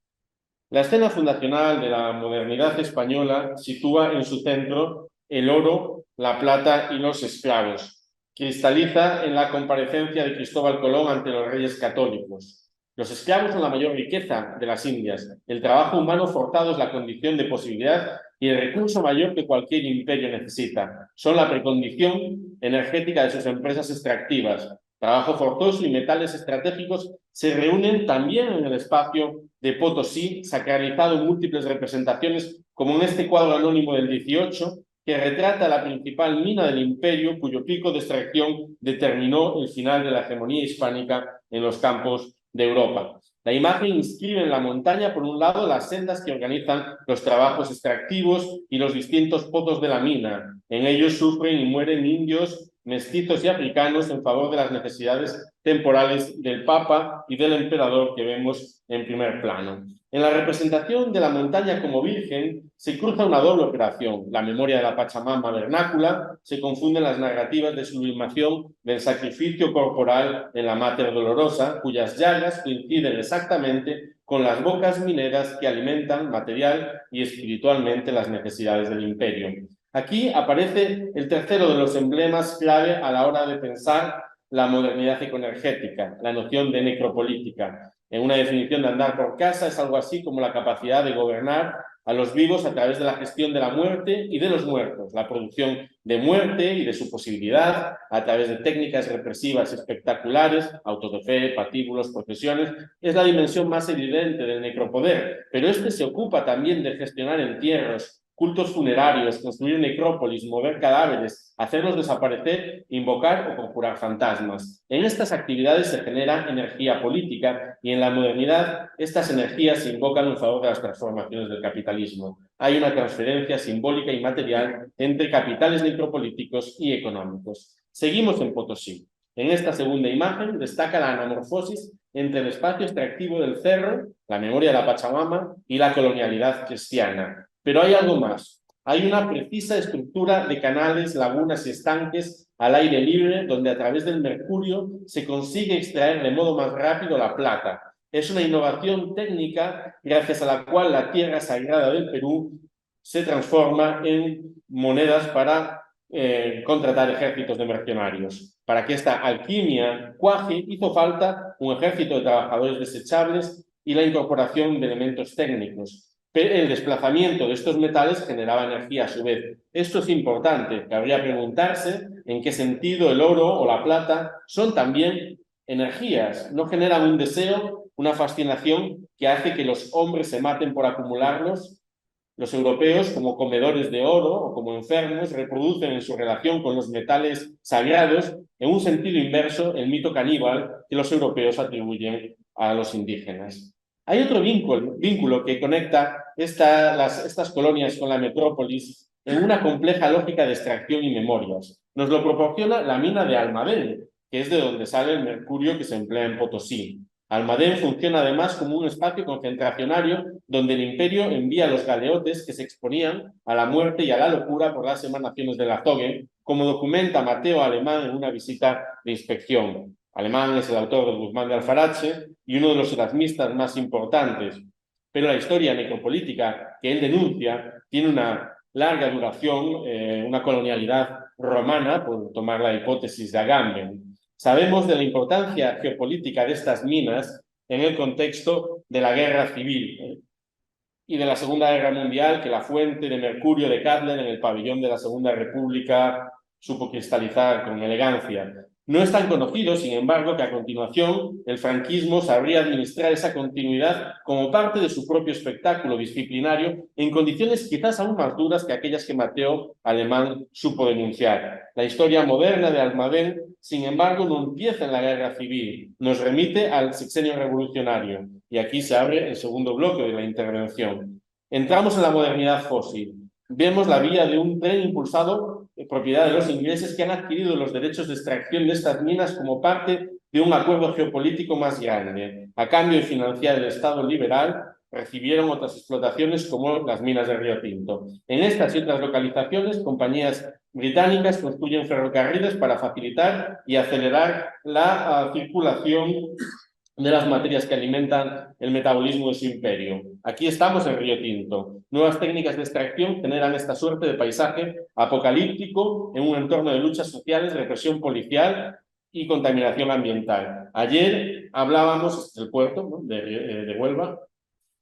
La escena fundacional de la modernidad española sitúa en su centro el oro, la plata y los esclavos. Cristaliza en la comparecencia de Cristóbal Colón ante los reyes católicos. Los esclavos son la mayor riqueza de las Indias. El trabajo humano forzado es la condición de posibilidad y el recurso mayor que cualquier imperio necesita. Son la precondición energética de sus empresas extractivas. Trabajo forzoso y metales estratégicos se reúnen también en el espacio de Potosí, sacralizado en múltiples representaciones, como en este cuadro anónimo del 18, que retrata la principal mina del imperio, cuyo pico de extracción determinó el final de la hegemonía hispánica en los campos de Europa. La imagen inscribe en la montaña, por un lado, las sendas que organizan los trabajos extractivos y los distintos pozos de la mina. En ellos sufren y mueren indios, mestizos y africanos en favor de las necesidades temporales del Papa y del emperador que vemos en primer plano. En la representación de la montaña como virgen se cruza una doble operación. La memoria de la Pachamama vernácula se confunden las narrativas de sublimación del sacrificio corporal en la Mater Dolorosa, cuyas llagas coinciden exactamente con las bocas mineras que alimentan material y espiritualmente las necesidades del imperio. Aquí aparece el tercero de los emblemas clave a la hora de pensar la modernidad ecoenergética, la noción de necropolítica. En una definición de andar por casa es algo así como la capacidad de gobernar a los vivos a través de la gestión de la muerte y de los muertos, la producción de muerte y de su posibilidad a través de técnicas represivas espectaculares, autos de fe, patíbulos, procesiones, es la dimensión más evidente del necropoder, pero este se ocupa también de gestionar entierros, cultos funerarios, construir necrópolis, mover cadáveres, hacerlos desaparecer, invocar o conjurar fantasmas. En estas actividades se genera energía política y en la modernidad estas energías se invocan en favor de las transformaciones del capitalismo. Hay una transferencia simbólica y material entre capitales necropolíticos y económicos. Seguimos en Potosí. En esta segunda imagen destaca la anamorfosis entre el espacio extractivo del cerro, la memoria de la Pachamama y la colonialidad cristiana. Pero hay algo más. Hay una precisa estructura de canales, lagunas y estanques al aire libre, donde a través del mercurio se consigue extraer de modo más rápido la plata. Es una innovación técnica gracias a la cual la tierra sagrada del Perú se transforma en monedas para contratar ejércitos de mercenarios. Para que esta alquimia cuaje hizo falta un ejército de trabajadores desechables y la incorporación de elementos técnicos. Pero el desplazamiento de estos metales generaba energía a su vez. Esto es importante, cabría preguntarse en qué sentido el oro o la plata son también energías, no generan un deseo, una fascinación que hace que los hombres se maten por acumularlos. Los europeos, como comedores de oro o como enfermos, reproducen en su relación con los metales sagrados, en un sentido inverso, el mito caníbal que los europeos atribuyen a los indígenas. Hay otro vínculo que conecta estas colonias con la metrópolis en una compleja lógica de extracción y memorias. Nos lo proporciona la mina de Almadén, que es de donde sale el mercurio que se emplea en Potosí. Almadén funciona además como un espacio concentracionario donde el imperio envía los galeotes que se exponían a la muerte y a la locura por las emanaciones del azogue, como documenta Mateo Alemán en una visita de inspección. Alemán es el autor del Guzmán de Alfarache y uno de los erasmistas más importantes, pero la historia necropolítica que él denuncia tiene una larga duración, una colonialidad romana, por tomar la hipótesis de Agamben. Sabemos de la importancia geopolítica de estas minas en el contexto de la guerra civil y de la Segunda Guerra Mundial, que la fuente de mercurio de Cutler en el pabellón de la Segunda República supo cristalizar con elegancia. No es tan conocido, sin embargo, que a continuación el franquismo sabría administrar esa continuidad como parte de su propio espectáculo disciplinario en condiciones quizás aún más duras que aquellas que Mateo Alemán supo denunciar. La historia moderna de Almadén, sin embargo, no empieza en la guerra civil, nos remite al sexenio revolucionario. Y aquí se abre el segundo bloque de la intervención. Entramos en la modernidad fósil. Vemos la vía de un tren impulsado propiedad de los ingleses que han adquirido los derechos de extracción de estas minas como parte de un acuerdo geopolítico más grande. A cambio de financiar el Estado liberal, recibieron otras explotaciones como las minas de Río Tinto. En estas y otras localizaciones, compañías británicas construyen ferrocarriles para facilitar y acelerar la circulación de las materias que alimentan el metabolismo de su imperio. Aquí estamos en Río Tinto. Nuevas técnicas de extracción generan esta suerte de paisaje apocalíptico en un entorno de luchas sociales, represión policial y contaminación ambiental. Ayer hablábamos del puerto, ¿no?, de Huelva.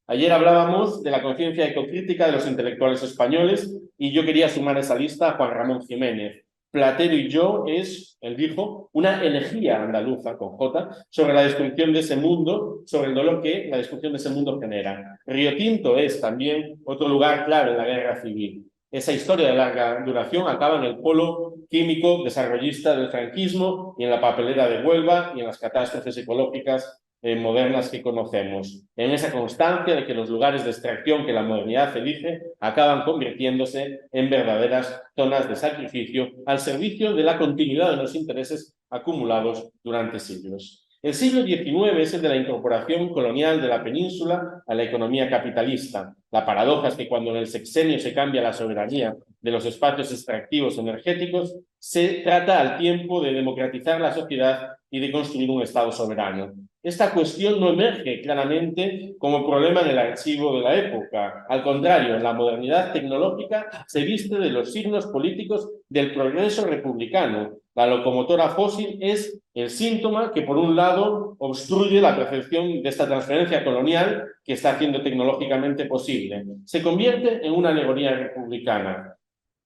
Ayer hablábamos de la conciencia ecocrítica de los intelectuales españoles y yo quería sumar a esa lista a Juan Ramón Jiménez. Platero y yo es, él dijo, una elegía andaluza, con J, sobre la destrucción de ese mundo, sobre el dolor que la destrucción de ese mundo genera. Río Tinto es también otro lugar clave en la guerra civil. Esa historia de larga duración acaba en el polo químico desarrollista del franquismo y en la papelera de Huelva y en las catástrofes ecológicas modernas que conocemos, en esa constancia de que los lugares de extracción que la modernidad elige acaban convirtiéndose en verdaderas zonas de sacrificio al servicio de la continuidad de los intereses acumulados durante siglos. El siglo XIX es el de la incorporación colonial de la península a la economía capitalista. La paradoja es que cuando en el sexenio se cambia la soberanía de los espacios extractivos energéticos, se trata al tiempo de democratizar la sociedad y de construir un Estado soberano. Esta cuestión no emerge claramente como problema en el archivo de la época. Al contrario, la modernidad tecnológica se viste de los signos políticos del progreso republicano. La locomotora fósil es el síntoma que, por un lado, obstruye la percepción de esta transferencia colonial que está haciendo tecnológicamente posible. Se convierte en una alegoría republicana.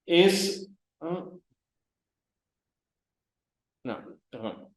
Es... No, perdón.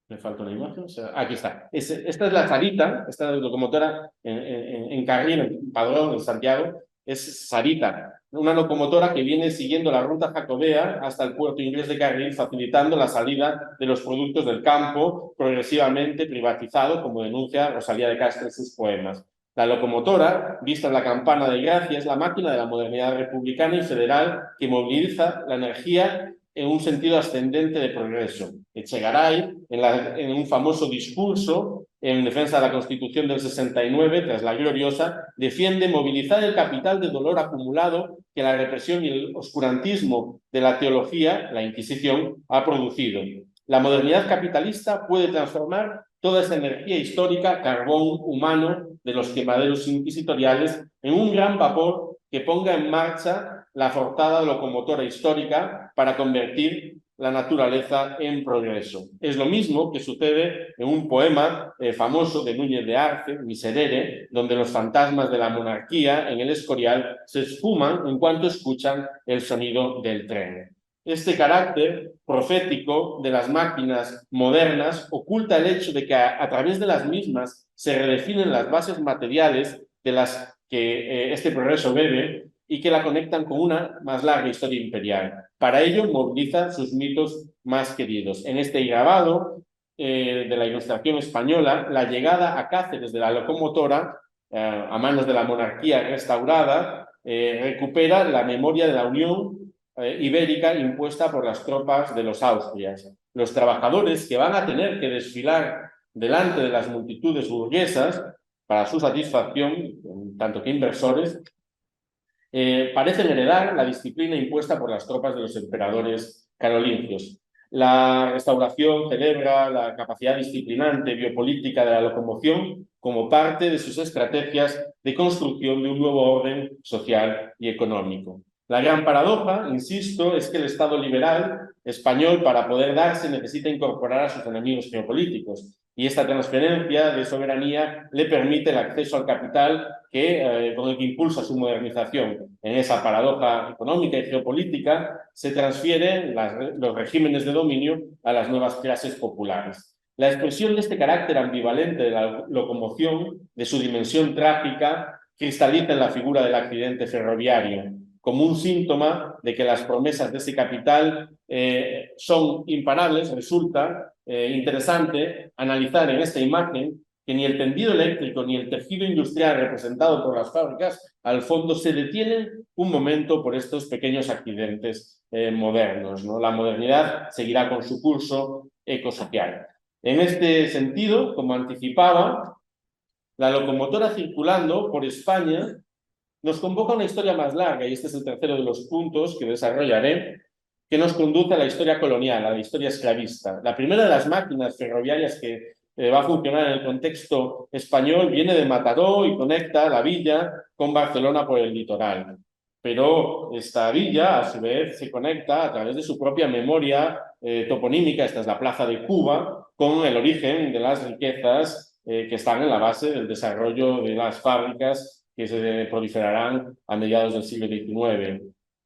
Me falta una imagen. O sea, aquí está. Esta es la Sarita, esta locomotora en Carril, en Padrón, en Santiago. Es Sarita, una locomotora que viene siguiendo la ruta jacobea hasta el puerto inglés de Carril, facilitando la salida de los productos del campo, progresivamente privatizado, como denuncia Rosalía de Castro en sus poemas. La locomotora, vista en la campana de Gracia, es la máquina de la modernidad republicana y federal que moviliza la energía en un sentido ascendente de progreso. Echegaray, en un famoso discurso en defensa de la Constitución del 69, tras la gloriosa, defiende movilizar el capital de dolor acumulado que la represión y el oscurantismo de la teología, la Inquisición, ha producido. La modernidad capitalista puede transformar toda esa energía histórica, carbón humano de los quemaderos inquisitoriales, en un gran vapor que ponga en marcha la forzada locomotora histórica para convertir la naturaleza en progreso. Es lo mismo que sucede en un poema famoso de Núñez de Arce, Miserere, donde los fantasmas de la monarquía en el Escorial se esfuman en cuanto escuchan el sonido del tren. Este carácter profético de las máquinas modernas oculta el hecho de que a través de las mismas se redefinen las bases materiales de las que este progreso bebe y que la conectan con una más larga historia imperial. Para ello moviliza sus mitos más queridos. En este grabado de la Ilustración española, la llegada a Cáceres de la locomotora a manos de la monarquía restaurada recupera la memoria de la unión ibérica impuesta por las tropas de los Austrias. Los trabajadores que van a tener que desfilar delante de las multitudes burguesas para su satisfacción, tanto que inversores, parecen heredar la disciplina impuesta por las tropas de los emperadores carolingios. La restauración celebra la capacidad disciplinante biopolítica de la locomoción como parte de sus estrategias de construcción de un nuevo orden social y económico. La gran paradoja, insisto, es que el Estado liberal español, para poder darse, necesita incorporar a sus enemigos geopolíticos. Y esta transferencia de soberanía le permite el acceso al capital con el que impulsa su modernización. En esa paradoja económica y geopolítica se transfieren los regímenes de dominio a las nuevas clases populares. La expresión de este carácter ambivalente de la locomoción, de su dimensión trágica, cristaliza en la figura del accidente ferroviario, como un síntoma de que las promesas de ese capital son imparables. Resulta interesante analizar en esta imagen que ni el tendido eléctrico ni el tejido industrial representado por las fábricas al fondo se detienen un momento por estos pequeños accidentes modernos, ¿no? La modernidad seguirá con su curso ecosocial. En este sentido, como anticipaba, la locomotora circulando por España nos convoca a una historia más larga, y este es el tercero de los puntos que desarrollaré, que nos conduce a la historia colonial, a la historia esclavista. La primera de las máquinas ferroviarias que va a funcionar en el contexto español viene de Mataró y conecta la villa con Barcelona por el litoral. Pero esta villa, a su vez, se conecta a través de su propia memoria toponímica, esta es la Plaza de Cuba, con el origen de las riquezas que están en la base del desarrollo de las fábricas que se proliferarán a mediados del siglo XIX.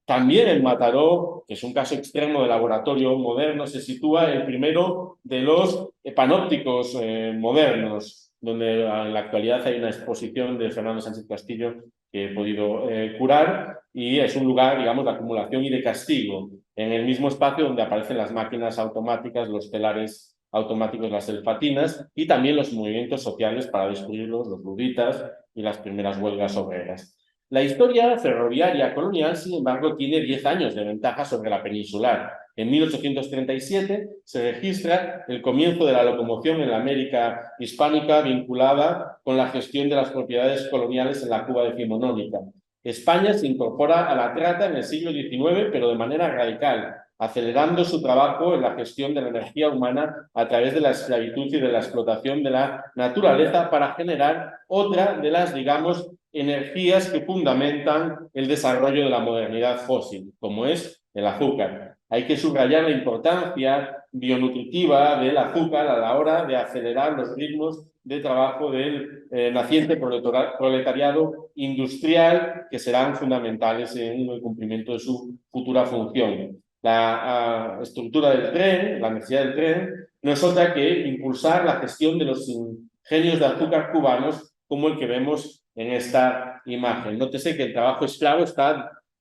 También en Mataró, que es un caso extremo de laboratorio moderno, se sitúa el primero de los panópticos modernos, donde en la actualidad hay una exposición de Fernando Sánchez Castillo que he podido curar, y es un lugar, digamos, de acumulación y de castigo, en el mismo espacio donde aparecen las máquinas automáticas, los telares automáticos, las elfatinas, y también los movimientos sociales para destruirlos, los luditas y las primeras huelgas obreras. La historia ferroviaria colonial, sin embargo, tiene 10 años de ventaja sobre la peninsular. En 1837 se registra el comienzo de la locomoción en la América hispánica vinculada con la gestión de las propiedades coloniales en la Cuba decimonónica. España se incorpora a la trata en el siglo XIX, pero de manera radical, acelerando su trabajo en la gestión de la energía humana a través de la esclavitud y de la explotación de la naturaleza para generar otra de las, digamos, energías que fundamentan el desarrollo de la modernidad fósil, como es el azúcar. Hay que subrayar la importancia bionutritiva del azúcar a la hora de acelerar los ritmos de trabajo del naciente proletariado industrial, que serán fundamentales en el cumplimiento de su futura función. La estructura del tren, la necesidad del tren, no es otra que impulsar la gestión de los ingenios de azúcar cubanos, como el que vemos en esta imagen. Nótese que el trabajo esclavo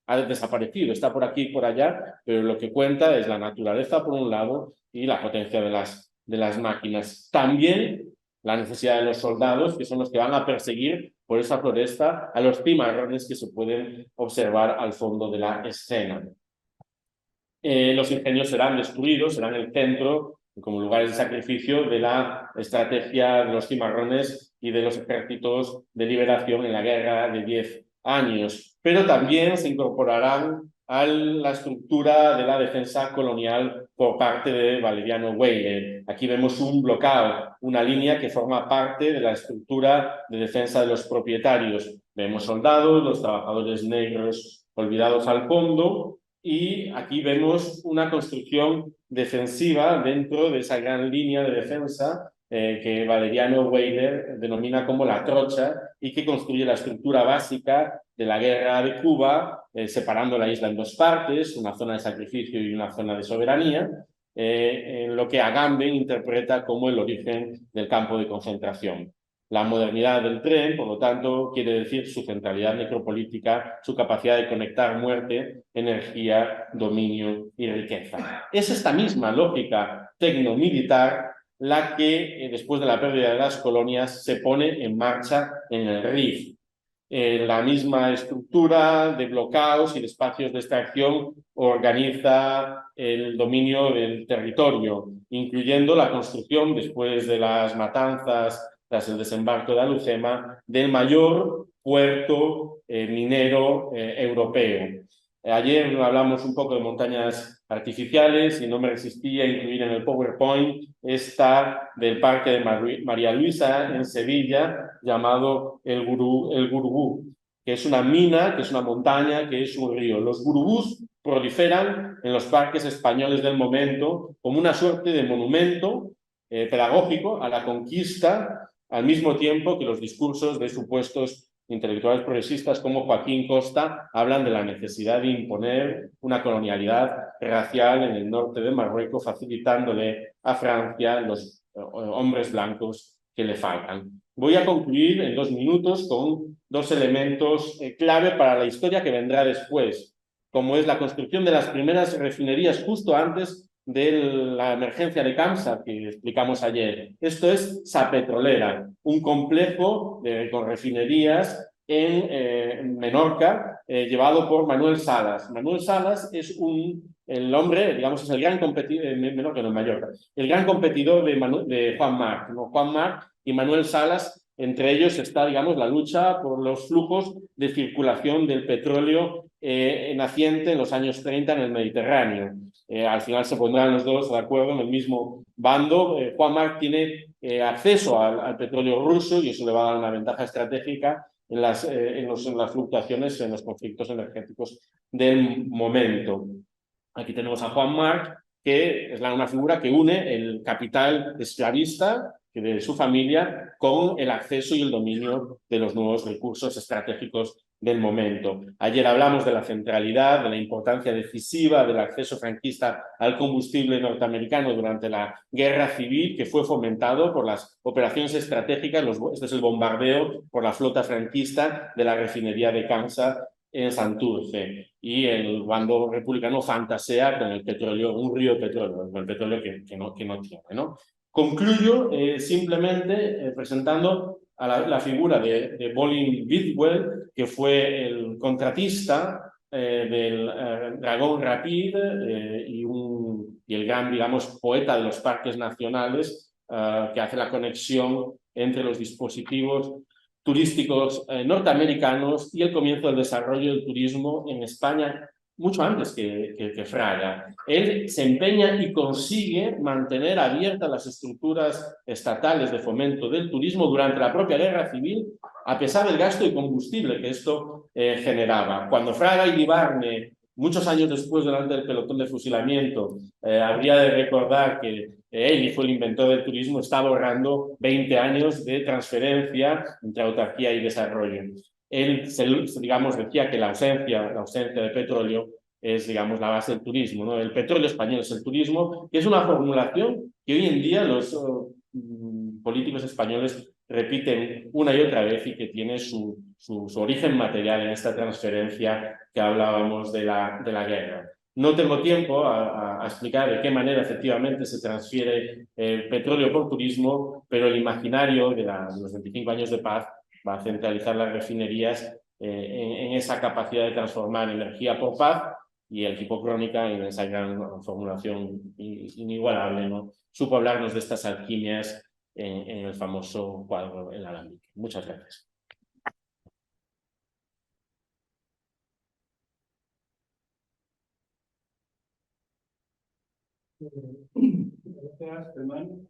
ha desaparecido, está por aquí y por allá, pero lo que cuenta es la naturaleza por un lado y la potencia de las máquinas. También la necesidad de los soldados, que son los que van a perseguir por esa floresta a los cimarrones que se pueden observar al fondo de la escena. Los ingenios serán destruidos, serán el centro, como lugares de sacrificio de la estrategia de los cimarrones y de los ejércitos de liberación en la guerra de 10 años. Pero también se incorporarán a la estructura de la defensa colonial por parte de Valeriano Weyler. Aquí vemos un bloqueo, una línea que forma parte de la estructura de defensa de los propietarios. Vemos soldados, los trabajadores negros olvidados al fondo, y aquí vemos una construcción defensiva dentro de esa gran línea de defensa que Valeriano Weyler denomina como la trocha y que construye la estructura básica de la guerra de Cuba, separando la isla en dos partes, una zona de sacrificio y una zona de soberanía, en lo que Agamben interpreta como el origen del campo de concentración. La modernidad del tren, por lo tanto, quiere decir su centralidad necropolítica, su capacidad de conectar muerte, energía, dominio y riqueza. Es esta misma lógica tecnomilitar la que, después de la pérdida de las colonias, se pone en marcha en el RIF. La misma estructura de bloqueos y de espacios de extracción organiza el dominio del territorio, incluyendo la construcción, después de las matanzas tras el desembarco de Alhucemas, del mayor puerto minero europeo. Ayer hablamos un poco de montañas artificiales y no me resistí a incluir en el PowerPoint esta del Parque de María Luisa en Sevilla, llamado el Gurugú, que es una mina, que es una montaña, que es un río. Los gurugús proliferan en los parques españoles del momento como una suerte de monumento pedagógico a la conquista, al mismo tiempo que los discursos de supuestos intelectuales progresistas como Joaquín Costa hablan de la necesidad de imponer una colonialidad racial en el norte de Marruecos, facilitándole a Francia los hombres blancos que le faltan. Voy a concluir en 2 minutos con 2 elementos clave para la historia que vendrá después, como es la construcción de las primeras refinerías justo antes de la emergencia de Camsa que explicamos ayer. Esto es Sapetrolera, un complejo con refinerías en Menorca, llevado por Manuel Salas. Manuel Salas es el hombre, digamos, es el gran competidor, Menorca no, Mallorca, el gran competidor de Juan March, ¿no? Juan March y Manuel Salas, entre ellos está, digamos, la lucha por los flujos de circulación del petróleo naciente en los años 30 en el Mediterráneo. Al final se pondrán los dos de acuerdo en el mismo bando. Juan March tiene acceso al petróleo ruso y eso le va a dar una ventaja estratégica en las fluctuaciones, en los conflictos energéticos del momento. Aquí tenemos a Juan March, que es una figura que une el capital esclavista de su familia con el acceso y el dominio de los nuevos recursos estratégicos del momento. Ayer hablamos de la centralidad, de la importancia decisiva del acceso franquista al combustible norteamericano durante la guerra civil, que fue fomentado por las operaciones estratégicas, este es el bombardeo por la flota franquista de la refinería de Camsa en Santurce, y el bando republicano fantasea con el petróleo, un río de petróleo, con el petróleo que no tiene, ¿no? Concluyo simplemente presentando a la figura de Bolin Bidwell, que fue el contratista del Dragón Rapid y el gran, digamos, poeta de los parques nacionales, que hace la conexión entre los dispositivos turísticos norteamericanos y el comienzo del desarrollo del turismo en España, mucho antes que Fraga. Él se empeña y consigue mantener abiertas las estructuras estatales de fomento del turismo durante la propia guerra civil, a pesar del gasto de combustible que esto generaba. Cuando Fraga y Libarne, muchos años después, delante del pelotón de fusilamiento, habría de recordar que él, y fue el inventor del turismo, estaba ahorrando 20 años de transferencia entre autarquía y desarrollo. Él, digamos, decía que la ausencia de petróleo es, digamos, la base del turismo, ¿no? El petróleo español es el turismo, que es una formulación que hoy en día los políticos españoles repiten una y otra vez y que tiene su origen material en esta transferencia que hablábamos de la guerra. No tengo tiempo a explicar de qué manera efectivamente se transfiere el petróleo por turismo, pero el imaginario de los 25 años de paz va a centralizar las refinerías en esa capacidad de transformar energía por paz, y el equipo Crónica en esa gran formulación inigualable, ¿no? Supo hablarnos de estas alquimias en el famoso cuadro El Alambique. Muchas gracias. Gracias, Germán,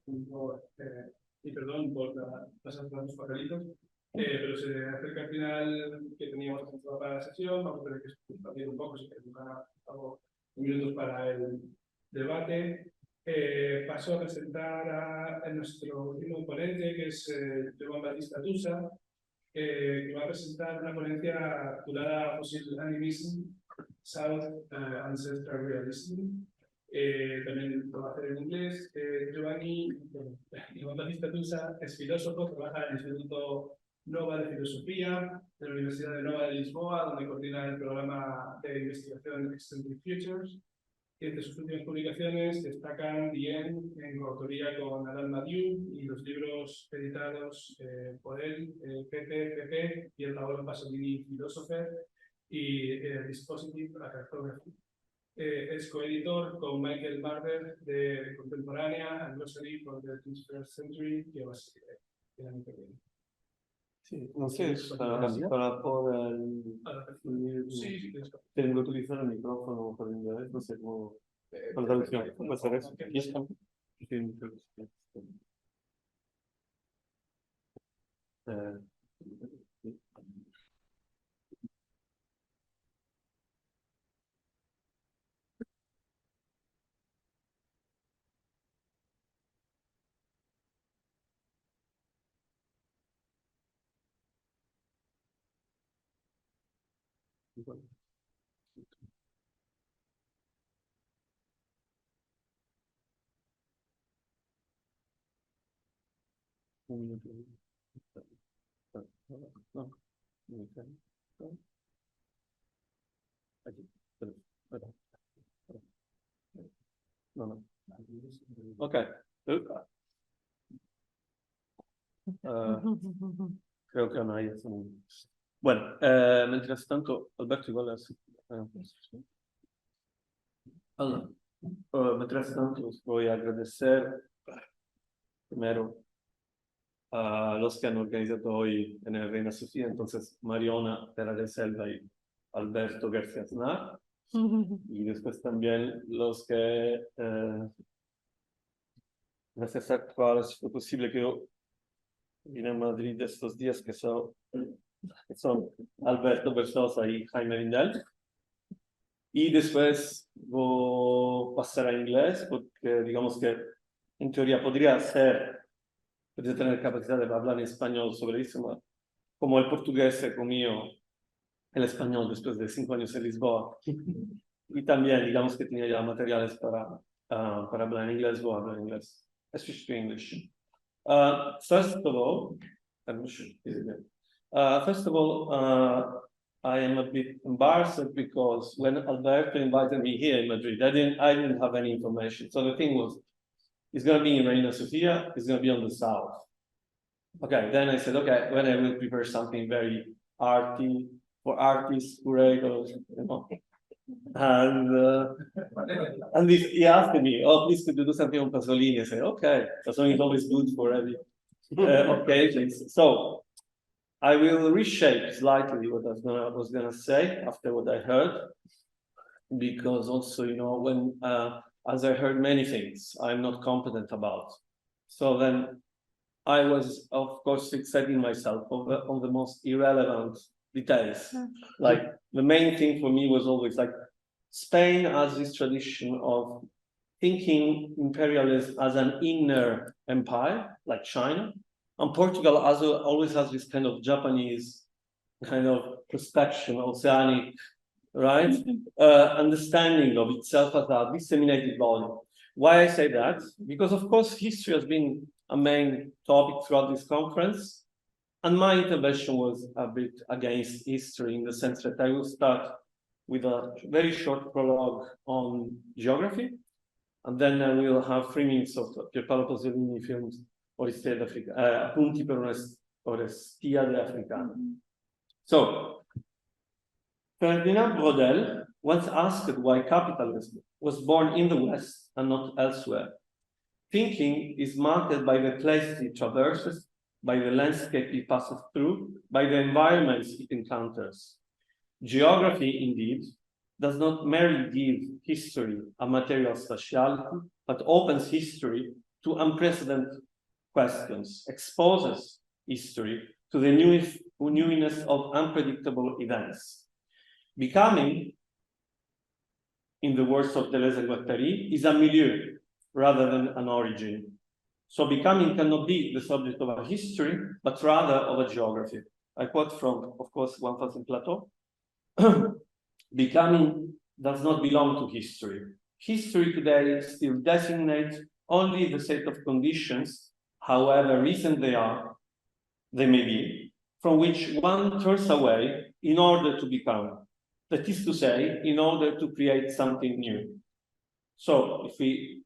y perdón por pasar los papelitos, pero se acerca el final que teníamos pensado para la sesión. Vamos a tener que expandir un poco, si queremos hago minutos para el debate. Paso a presentar a nuestro último ponente, que es Joan Batista Tusa, que va a presentar una ponencia titulada Fossil Animism, South Ancestral Realism. También lo va a hacer en inglés. Joan Batista Tusa es filósofo, trabaja en el Instituto Nova de Filosofía de la Universidad de Nova de Lisboa, donde coordina el programa de investigación Eccentric Futures. Entre sus últimas publicaciones destacan Bien, en coautoría con Alain Badiou, y los libros editados por él, PP y el Paolo Pasolini Philosopher, y Dispositive Cartography. Es coeditor con Michael Barber de Contemporánea, and Glossary for the 21st Century, que va a ser el año que viene. Sí, no sé, para poder Sí, tengo que utilizar el micrófono por inglés, no sé cómo. Con la traducción, ¿cómo hacer eso? Sí, Ok. Creo que no hay. Bueno, mientras tanto, Alberto, igual es. Mientras tanto, os voy a agradecer primero a los que han organizado hoy en el Reina Sofía, entonces Mariona Pera de Selva y Alberto García Aznar, y después también los que necesario fue posible que yo vine a Madrid estos días, que son Alberto Berzosa y Jaime Vindel. Y después voy a pasar a inglés, porque digamos que en teoría podría tener capacidad de hablar en español sobre eso, como el portugués se comió el español después de 5 años en Lisboa. Y también, digamos que tenía ya materiales para hablar en inglés, voy a hablar en inglés. I switch to English. First of all, I am a bit embarrassed because when Alberto invited me here in Madrid, I didn't have any information. So the thing was, it's going to be in Reina Sofia, it's going to be on the south. Okay, then I said, okay, when I will prepare something very arty, for artists, curators, you know. And he asked me, oh, please could you do something on Pasolini? I said, okay, Pasolini is always good for every occasions. So I will reshape slightly what I was gonna say after what I heard, because also, you know, when as I heard many things I'm not competent about. So then I was, of course, fixating myself on the most irrelevant details. Like the main thing for me was always like Spain has this tradition of thinking imperialism as an inner empire, like China, and Portugal always has this kind of Japanese kind of perspection, oceanic, right? Understanding of itself as a disseminated body. Why I say that? Because of course history has been a main topic throughout this conference, and my intervention was a bit against history in the sense that I will start with a very short prologue on geography, and then we will have 3 minutes of Pierpaolo Pasolini films Odissea d'Africa, Appunti per un'Odissea africana. So, Ferdinand Braudel once asked why capitalism was born in the West and not elsewhere. Thinking is marked by the places it traverses, by the landscape it passes through, by the environments it encounters. Geography, indeed, does not merely give history a material spatiality, but opens history to unprecedented questions, exposes history to the newness of unpredictable events. Becoming, in the words of Deleuze and Guattari, is a milieu rather than an origin. So becoming cannot be the subject of a history, but rather of a geography. I quote from, of course, 1000 Plateau. Becoming does not belong to history. History today still designates only the set of conditions, however recent they may be, from which one turns away in order to become. That is to say, in order to create something new. So if we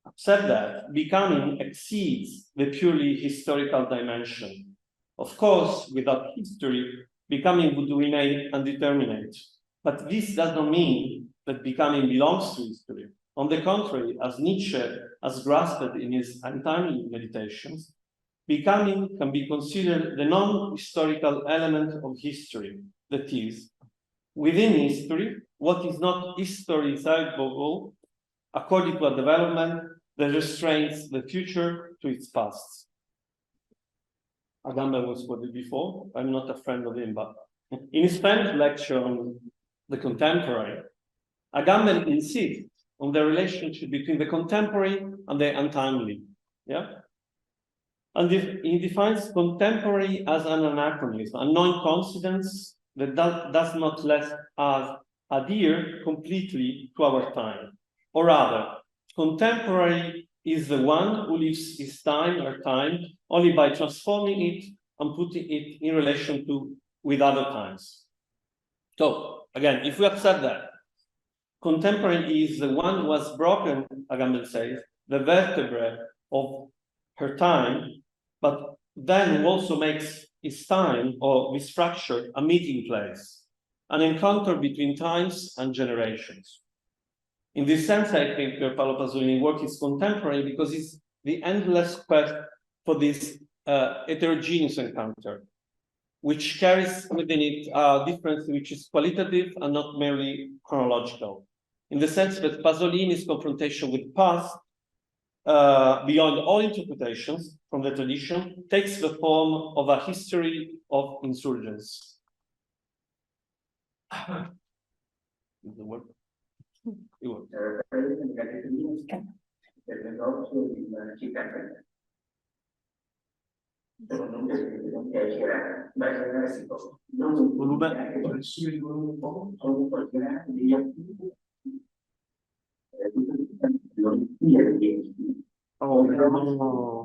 accept that, becoming exceeds the purely historical dimension. Of course, without history, becoming would remain undeterminate. But this does not mean that becoming belongs to history. On the contrary, as Nietzsche has grasped in his untimely meditations, becoming can be considered the non-historical element of history, that is, within history, what is not historicizable according to a development that restrains the future to its past. Agamben was quoted before. I'm not a friend of him, but in his Spanish lecture on the contemporary, Agamben insists on the relationship between the contemporary and the untimely. Yeah? And he defines contemporary as an anachronism, a non-coincidence that does not let us adhere completely to our time. Or rather, contemporary is the one who lives his time or time only by transforming it and putting it in relation with other times. So, again, if we accept that, contemporary is the one who has broken, Agamben says, the vertebrae of her time, but then who also makes its time or this structure a meeting place, an encounter between times and generations. In this sense, I think Pierpaolo Pasolini's work is contemporary because it's the endless quest for this heterogeneous encounter, which carries within it a difference which is qualitative and not merely chronological, in the sense that Pasolini's confrontation with past, beyond all interpretations from the tradition, takes the form of a history of insurgence. Is the word? It works. Oh, no.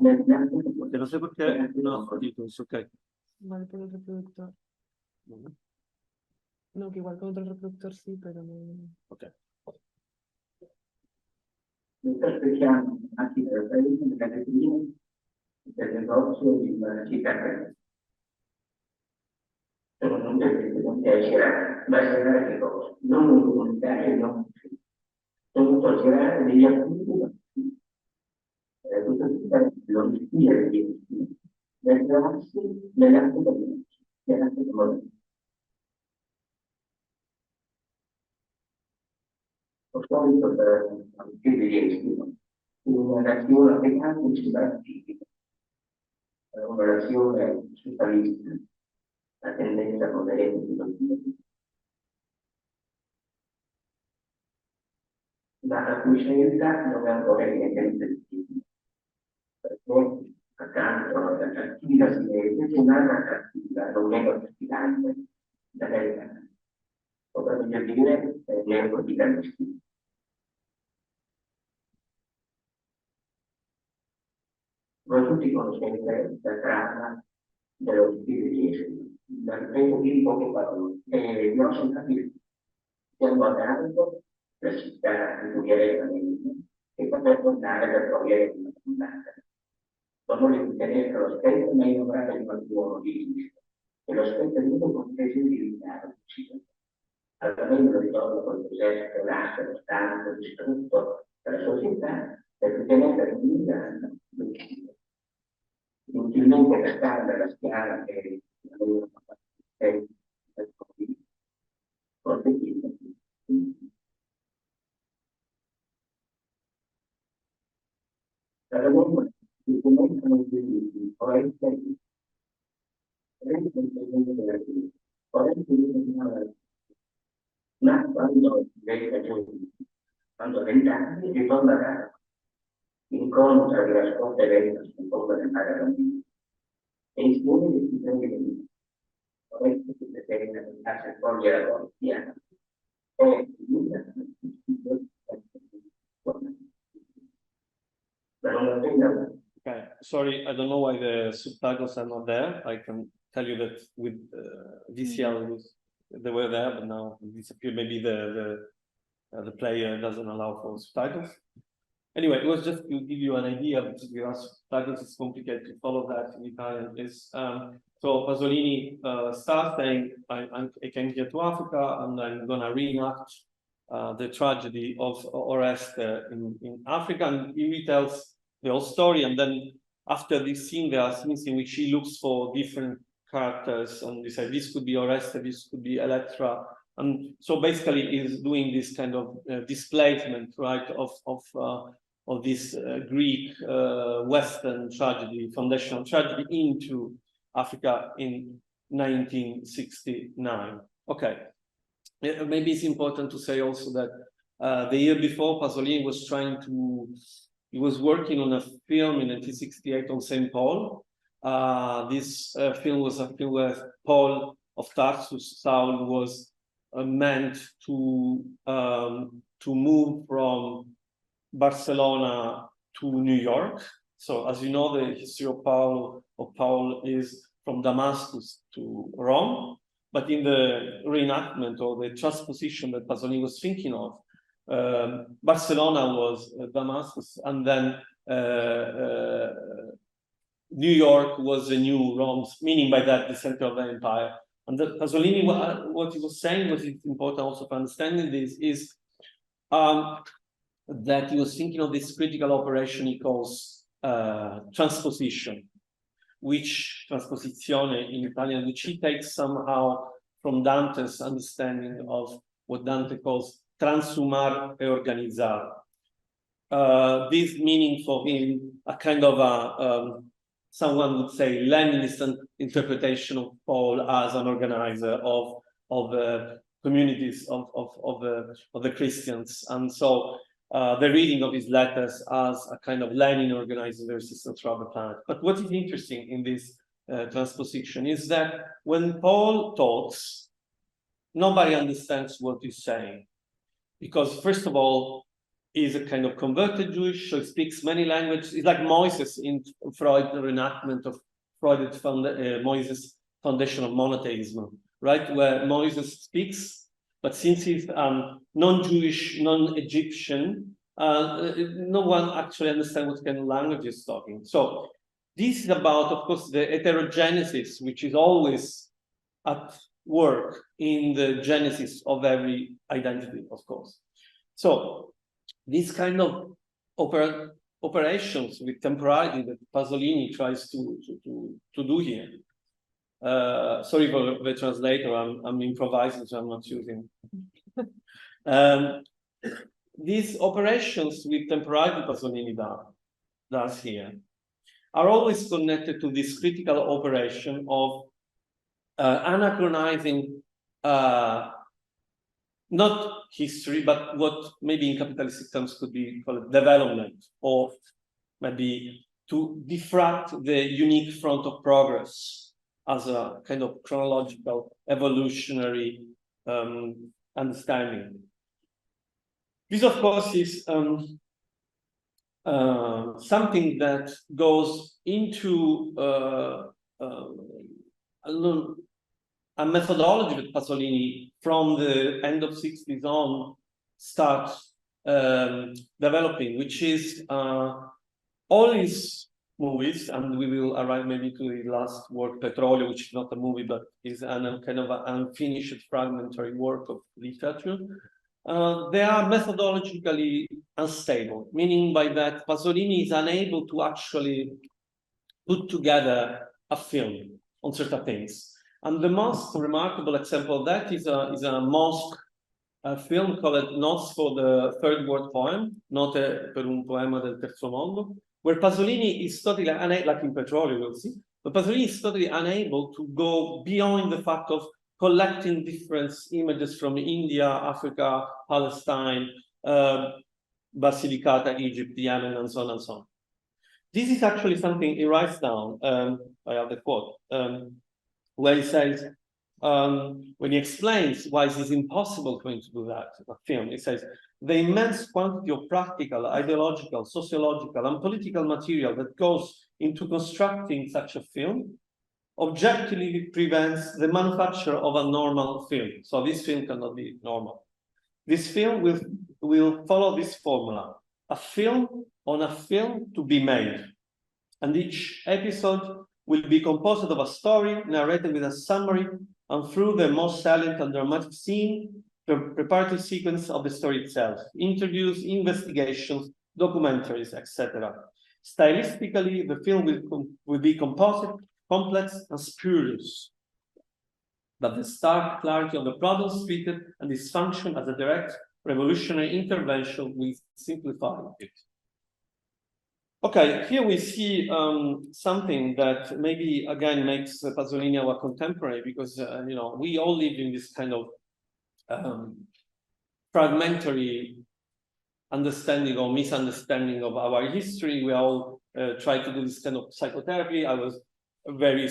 Que no sé por qué no, es ok. Igual con el reproductor. No, que igual con otro reproductor sí, pero no. Ok. Una nazione africana cibernetica, una nazione socialista, la tendenza a potere ma la cui scelta non è ancora evidentemente difficile, perché accanto alla cattiva si vede un'altra cattiva, non meno affascinante, da verità, o per meglio dire, neocapitalista. Noi tutti conoscete la trama dello stile di Esci, dal primo film poche parole, e non sono capiti. guardando la città di Guglielmo e poter tornare per togliere una puntata. Dopo ritenere che lo specchio è ignorare il qualcuno di e lo specchio è tutto compreso di limitare l'ucciso. Allora lo ricordo con Giuseppe, lo stanco, il distrutto della società per ritenere che non l'ucciso. Inutilmente gastare la schiava che aveva fatto ma quando quando 20 anni ritorna a casa, incontra di nascosta evento sul fondo del mare Romino e insieme decisioni di vita. Vorrei si determina in casa e cogliere la polizia e Okay, sorry, I don't know why the subtitles are not there. I can tell you that with VCL they were there, but now disappeared. Maybe the player doesn't allow for subtitles. Anyway, it was just to give you an idea, because with us subtitles it's complicated to follow that in Italian. So Pasolini starts saying, I came here to Africa and I'm gonna reenact the tragedy of Oreste in Africa, and he retells the whole story. And then after this scene, there are scenes in which he looks for different characters, and he said this could be Oreste, this could be Electra, and so basically he's doing this kind of displacement, right, of this Greek Western tragedy, foundational tragedy, into Africa in 1969. Okay. Maybe it's important to say also that the year before, Pasolini was he was working on a film in 1968 on St. Paul. This film was a film where Paul of Tarsus, Saul, was meant to move from Barcelona to New York. So as you know, the history of Paul is from Damascus to Rome. But in the reenactment or the transposition that Pasolini was thinking of, Barcelona was Damascus, and then New York was the new Rome, meaning by that the center of the empire. And Pasolini, what he was saying, was important also for understanding this, is that he was thinking of this critical operation he calls transposition, which transposizione in Italian, which he takes somehow from Dante's understanding of what Dante calls transhumar e organizzare. This meaning for him a kind of someone would say Leninist interpretation of Paul as an organizer of communities of the Christians, and so the reading of his letters as a kind of Lenin organizing the resistance throughout the planet. But what is interesting in this transposition is that when Paul talks, nobody understands what he's saying, because first of all, he's a kind of converted Jewish, so he speaks many languages. He's like Moses in Freud's reenactment of Freud's Moses' foundation of monotheism, right? Where Moses speaks, but since he's non-Jewish, non-Egyptian, no one actually understands what kind of language he's talking. So this is about, of course, the heterogenesis, which is always at work in the genesis of every identity, of course. So this kind of operations with temporality that Pasolini tries to do here. Sorry for the translator, I'm improvising, so I'm not using. These operations with temporality Pasolini does here are always connected to this critical operation of anachronizing not history, but what maybe in capitalistic terms could be called development, or maybe to diffract the unique front of progress as a kind of chronological evolutionary understanding. This, of course, is something that goes into a methodology that Pasolini, from the end of 60s on, starts developing, which is all his movies, and we will arrive maybe to the last work, Petrolio, which is not a movie, but is an kind of an unfinished fragmentary work of literature. They are methodologically unstable, meaning by that Pasolini is unable to actually put together a film on certain things. And the most remarkable example of that is a mosque film called Notes for the Third World Poem, Note per un poema del terzo mondo, where Pasolini is totally unable, like in Petrolio, we'll see, but Pasolini is totally unable to go beyond the fact of collecting different images from India, Africa, Palestine, Basilicata, Egypt, Yemen, and so on and so on. This is actually something he writes down. I have the quote, where he says, when he explains why it is impossible for him to do that, a film, he says, the immense quantity of practical, ideological, sociological, and political material that goes into constructing such a film objectively prevents the manufacture of a normal film. So this film cannot be normal. This film will follow this formula, a film on a film to be made. And each episode will be composed of a story narrated with a summary and through the most salient and dramatic scene, the preparatory sequence of the story itself, interviews, investigations, documentaries, etc. Stylistically, the film will be composite, complex, and spurious. But the stark clarity of the problem treated and its function as a direct revolutionary intervention will simplify it. Okay, here we see something that maybe again makes Pasolini our contemporary, because you know, we all live in this kind of fragmentary understanding or misunderstanding of our history. We all try to do this kind of psychotherapy. It was very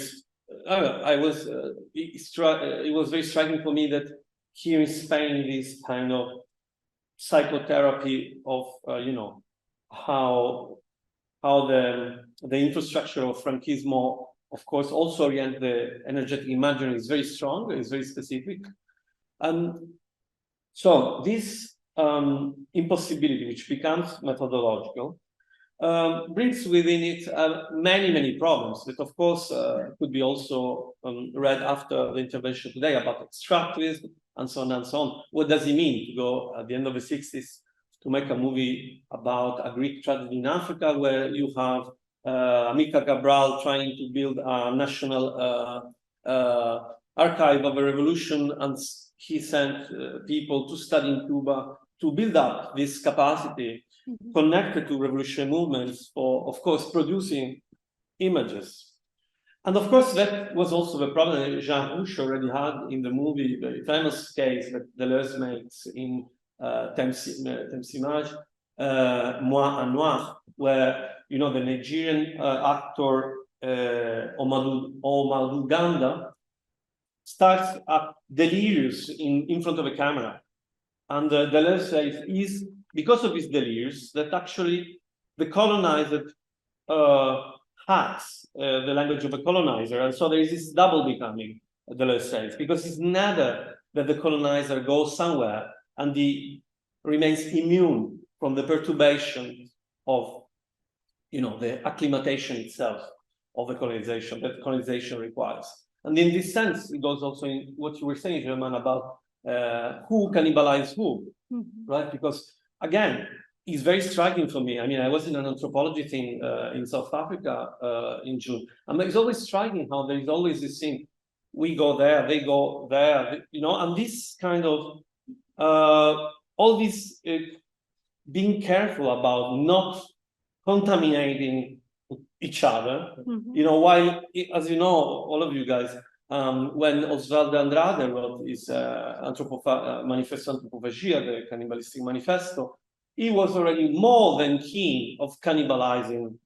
striking for me that here in Spain, this kind of psychotherapy of you know, how the infrastructure of Franquismo, of course, also orient the energetic imaginary is very strong, is very specific. And so this impossibility, which becomes methodological, brings within it many problems that, of course, could be also read after the intervention today about extractivism and so on and so on. What does it mean to go at the end of the 60s to make a movie about a Greek tragedy in Africa, where you have Amílcar Cabral trying to build a national archive of a revolution, and he sent people to study in Cuba to build up this capacity connected to revolutionary movements for, of course, producing images. And of course, that was also the problem that Jean Rouch already had in the movie, the famous case that Deleuze makes in Temsimage, Moi en Noir, where, you know, the Nigerian actor Omadou Ganda starts up delirious in front of a camera. And Deleuze says is because of his delirious that actually the colonizer hacks the language of a colonizer. And so there is this double becoming, Deleuze says, because it's neither that the colonizer goes somewhere and he remains immune from the perturbation of, you know, the acclimatation itself of the colonization that colonization requires. And in this sense, it goes also in what you were saying, German, about who cannibalizes who, right? Because again, it's very striking for me. I mean, I was in an anthropology thing in South Africa in June, and it's always striking how there is always this thing: we go there, they go there, you know, and this kind of all this being careful about not contaminating each other, you know, while, as you know, all of you guys, when Osvaldo Andrade wrote his Manifesto Antropofagia, the Cannibalistic Manifesto, he was already more than keen of cannibalizing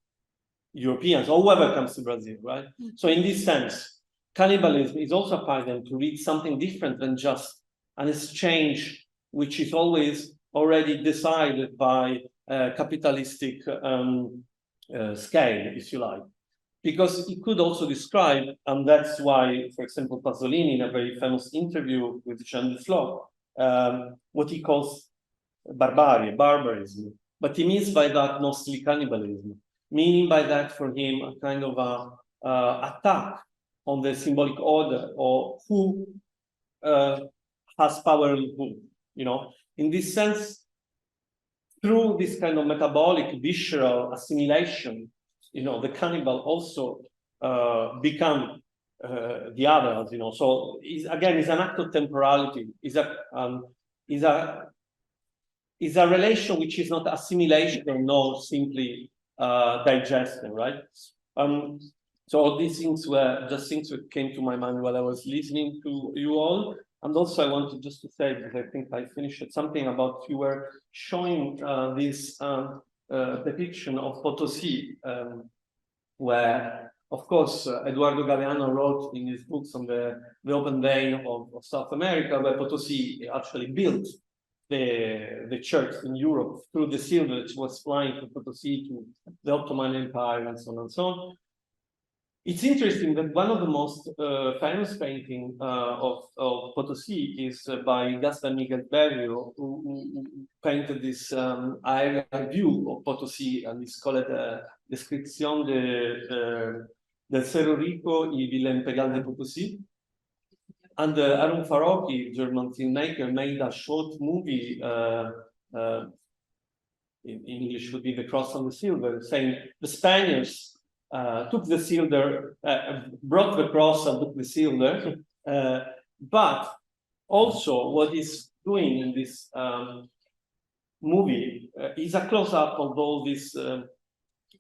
Europeans, or whoever comes to Brazil, right? So in this sense, cannibalism is also a paradigm to read something different than just an exchange, which is always already decided by capitalistic scale, if you like. because he could also describe, and that's why, for example, Pasolini, in a very famous interview with Jean Duflo, what he calls barbarism. But he means by that mostly cannibalism, meaning by that for him a kind of attack on the symbolic order, or who has power and who, you know. In this sense, through this kind of metabolic, visceral assimilation, you know, the cannibal also become the others, you know. So again, it's an act of temporality. Is a relation which is not assimilation, nor simply digestion, right? So these things were just things that came to my mind while I was listening to you all. And also I wanted just to say, because I think I finished it, something about you were showing this depiction of Potosi, where, of course, Eduardo Galeano wrote in his books on the open vein of South America, where Potosi actually built the church in Europe through the silver that was flying from Potosi to the Ottoman Empire and so on and so on. It's interesting that one of the most famous paintings of Potosi is by Gaspar Miguel Berrio, who painted this aerial view of Potosi, and it's called Descripción del Cerro Rico y Villa Imperial de Potosí. And Arun Farocki, German filmmaker, made a short movie, in English would be The Cross on the Silver, saying the Spaniards took the silver, brought the cross and took the silver, but also what he's doing in this movie is a close-up of all these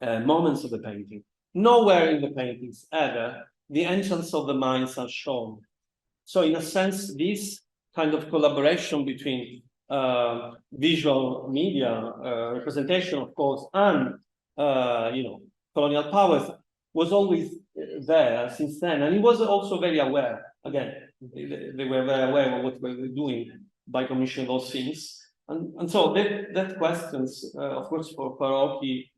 moments of the painting. Nowhere in the paintings ever the entrance of the mines are shown. So in a sense, this kind of collaboration between visual media representation, of course, and you know, colonial powers was always there since then, and he was also very aware. Again, they were very aware of what we were doing by commissioning those things, and so that questions, of course, for Farocki,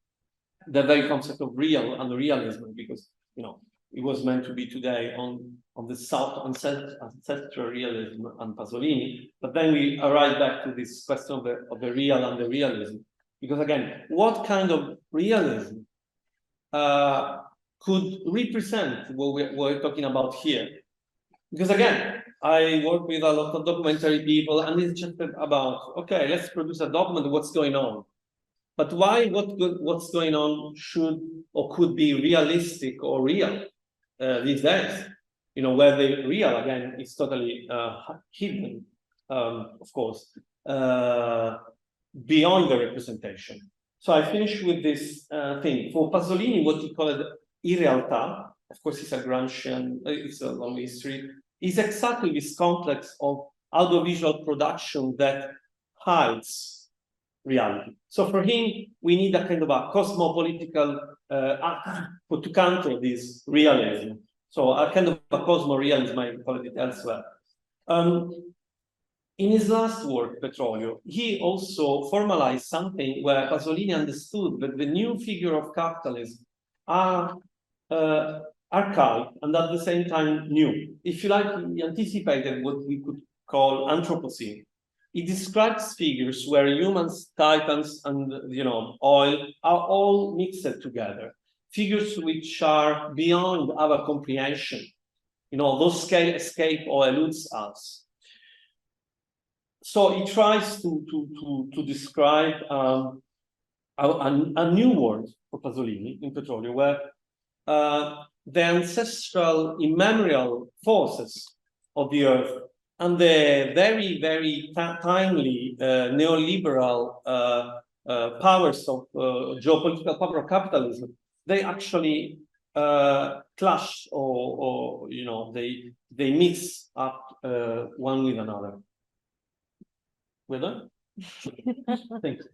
the very concept of real and realism, because you know it was meant to be today on the South ancestral realism and Pasolini, but then we arrive back to this question of the real and the realism, because again, what kind of realism could represent what we're talking about here? Because again, I work with a lot of documentary people, and it's just about, okay, let's produce a document of what's going on. But why what's going on should or could be realistic or real these days? You know, where the real, again, is totally hidden, of course, beyond the representation. So I finish with this thing. For Pasolini, what he called irrealtà, of course, it's a Gramscian, it's a long history, is exactly this complex of audiovisual production that hides reality. So for him, we need a kind of a cosmopolitical act to counter this realism. So a kind of a cosmo-realism, I call it elsewhere. In his last work, Petrolio, he also formalized something where Pasolini understood that the new figure of capitalism are archaic and at the same time new. If you like, he anticipated what we could call Anthropocene. He describes figures where humans, titans, and you know, oil are all mixed together. Figures which are beyond our comprehension. You know, those scale escape or eludes us. So he tries to describe a new world for Pasolini in Petrolio, where the ancestral immemorial forces of the earth and the very, very timely neoliberal powers of geopolitical power of capitalism, they actually clash or you know, they mix up one with another. We're done? Thanks.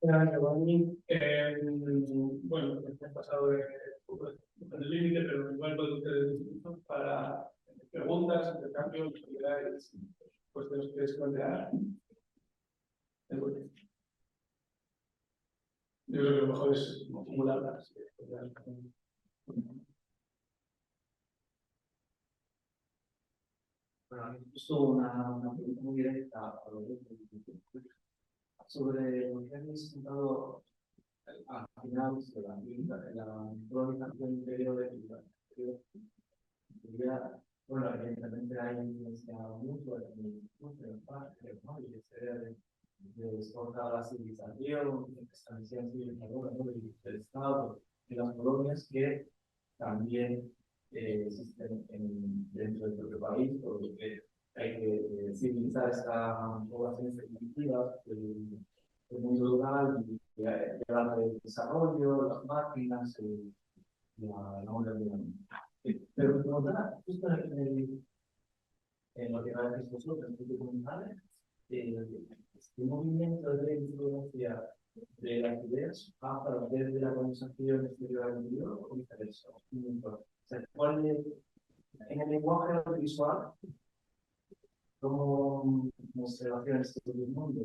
Bueno, he pasado el límite, pero igual puedo ustedes para preguntas, intercambios, actividades, cuestiones que quieres plantear. Yo creo que lo mejor es no acumularlas. Bueno, justo una pregunta muy directa sobre lo que habéis contado al final de la colonización interior de la bueno, evidentemente hay influencia mutua de los padres, ¿no? Y esa idea de exportar la civilización, expansión civilizadora, ¿no? Del Estado y las colonias que también existen dentro del propio país, porque hay que civilizar esta población primitiva del mundo rural y llevar el desarrollo, las máquinas, la modernidad. Pero justo en lo que va a decir vosotros, en los documentales, este movimiento de influencia de las ideas va a través de la conversación exterior al interior o viceversa. O sea, ¿cuál es, en el lenguaje audiovisual, cómo se relaciona este mundo?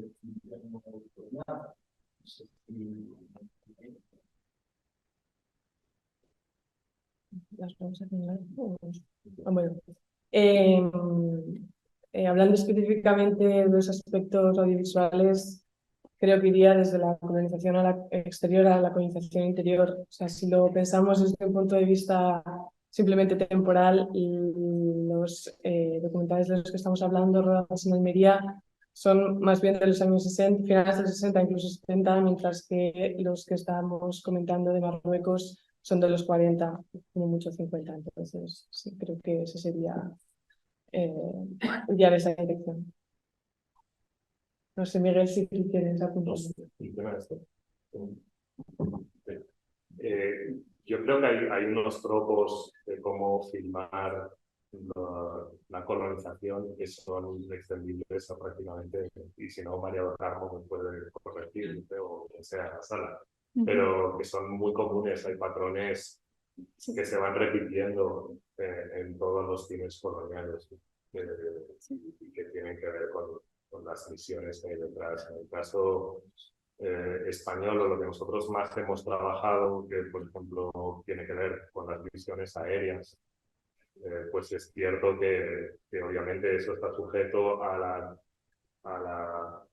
Las vamos a terminar. Bueno, hablando específicamente de los aspectos audiovisuales, creo que iría desde la colonización a la exterior a la colonización interior. O sea, si lo pensamos desde un punto de vista simplemente temporal, y los documentales de los que estamos hablando, rodados en Almería, son más bien de los años 60, finales de los 60, incluso 70, mientras que los que estamos comentando de Marruecos son de los 40, como mucho 50. Entonces, sí, creo que ese sería ya de esa dirección. No sé, Miguel, si tú quieres apuntar. Yo creo que hay unos tropos de cómo filmar la colonización que son extendibles a prácticamente, y si no, María del Carmo me puede corregir, o quien sea en la sala, pero que son muy comunes. Hay patrones que se van repitiendo en todos los cines coloniales y que tienen que ver con las misiones que hay detrás. En el caso español, o lo que nosotros más hemos trabajado, que por ejemplo tiene que ver con las misiones aéreas, pues es cierto que obviamente eso está sujeto a la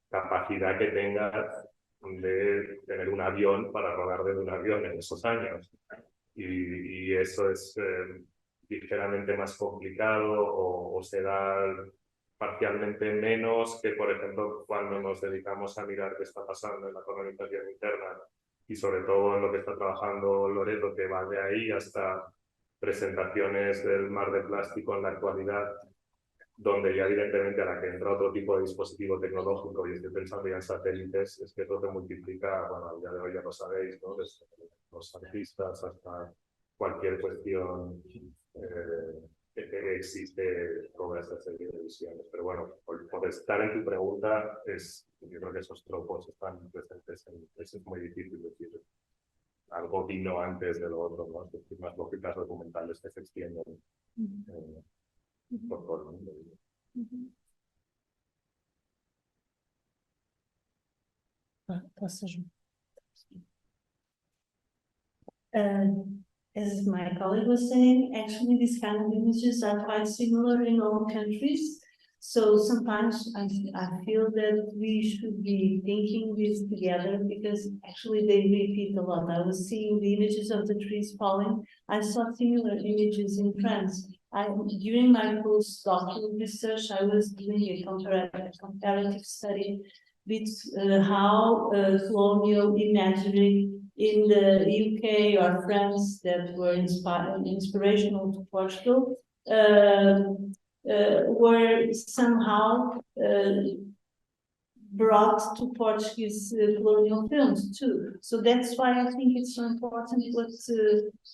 capacidad que tengas de tener un avión para rodar desde un avión en esos años. Y eso es ligeramente más complicado o se da parcialmente menos que, por ejemplo, cuando nos dedicamos a mirar qué está pasando en la colonización interna y sobre todo en lo que está trabajando Loreto, que va de ahí hasta presentaciones del mar de plástico en la actualidad, donde ya evidentemente a la que entra otro tipo de dispositivo tecnológico, y estoy pensando ya en satélites, es que eso te multiplica, bueno, al día de hoy ya lo sabéis, ¿no? Desde los artistas hasta cualquier cuestión que existe toda esta serie de visiones. Pero bueno, por estar en tu pregunta, yo creo que esos tropos están presentes. Es muy difícil decir algo vino antes de lo otro, ¿no? Es decir, más lógicas documentales que se extienden por todo el mundo. As my colleague was saying, actually these kind of images are quite similar in all countries. So sometimes I feel that we should be thinking this together, because actually they repeat a lot. I was seeing the images of the trees falling. I saw similar images in France. During my postdoctoral research, I was doing a comparative study with how colonial imagery in the UK or France that were inspirational to Portugal were somehow brought to Portuguese colonial films too. So that's why I think it's so important what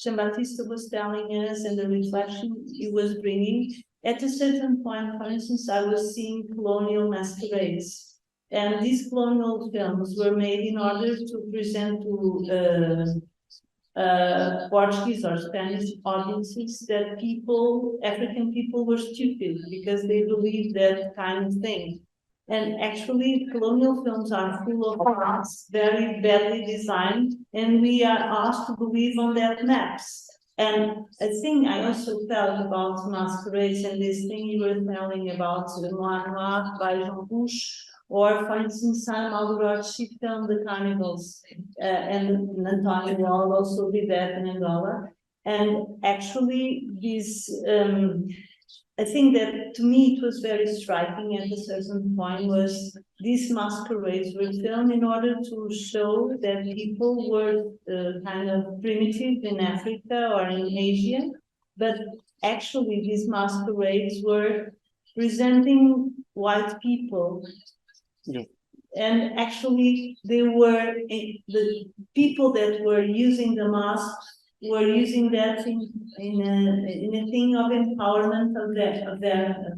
Jean-Baptiste was telling us and the reflection he was bringing. At a certain point, for instance, I was seeing colonial masquerades. And these colonial films were made in order to present to Portuguese or Spanish audiences that African people were stupid because they believed that kind of thing. And actually, colonial films are full of plots, very badly designed, and we are asked to believe on their maps. And a thing I also felt about Masquerades and this thing you were telling about Noir Noir by Jean Bouche, or for instance, Sam Alvarez film The Carnivals, and Antonio Wall also did that in Angola. And actually, this I think that to me it was very striking at a certain point was these masquerades were filmed in order to show that people were kind of primitive in Africa or in Asia, but actually these masquerades were presenting white people. Yeah. And actually they were the people that were using the masks were using that in a thing of empowerment of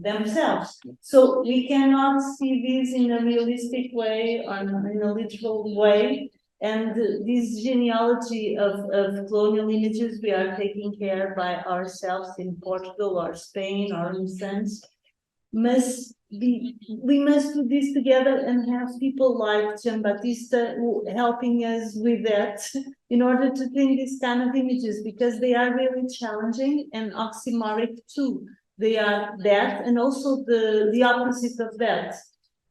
themselves. So we cannot see this in a realistic way or in a literal way. And this genealogy of colonial images we are taking care by ourselves in Portugal or Spain or in France we must do this together and have people like Giambattista helping us with that in order to think these kind of images, because they are really challenging and oxymoric too. They are that and also the opposite of that.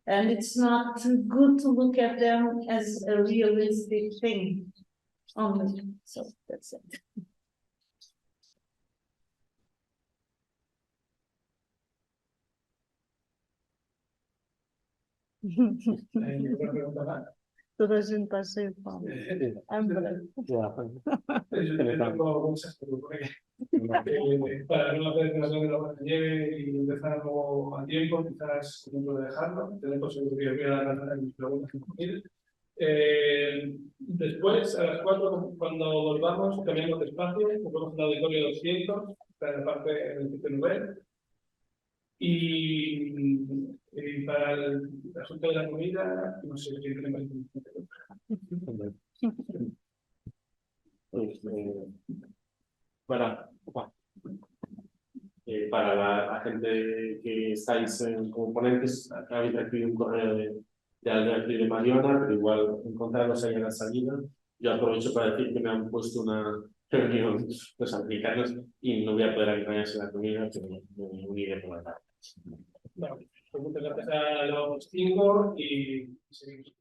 And it's not good to look at them as a realistic thing only. So that's it. Toda a gente está cheia de fome. Para no hacer demasiado de la nieve y empezar luego a tiempo, quizás no puedo dejarlo. Tenemos seguro que voy a dar mis preguntas después, a las 4, cuando volvamos, cambiamos de espacio, nos vamos al auditorio 200, está en la parte del sitio nivel. Y para el asunto de la comida, no sé qué tenemos. Para la gente que estáis como ponentes, habéis recibido un correo de Alberto y de Mariona, pero igual encontrarlos ahí en la salida. Yo aprovecho para decir que me han puesto una reunión los africanos y no voy a poder acompañarse a la comida, pero me uniré por la tarde. Bueno, pues muchas gracias a los 5 y seguimos.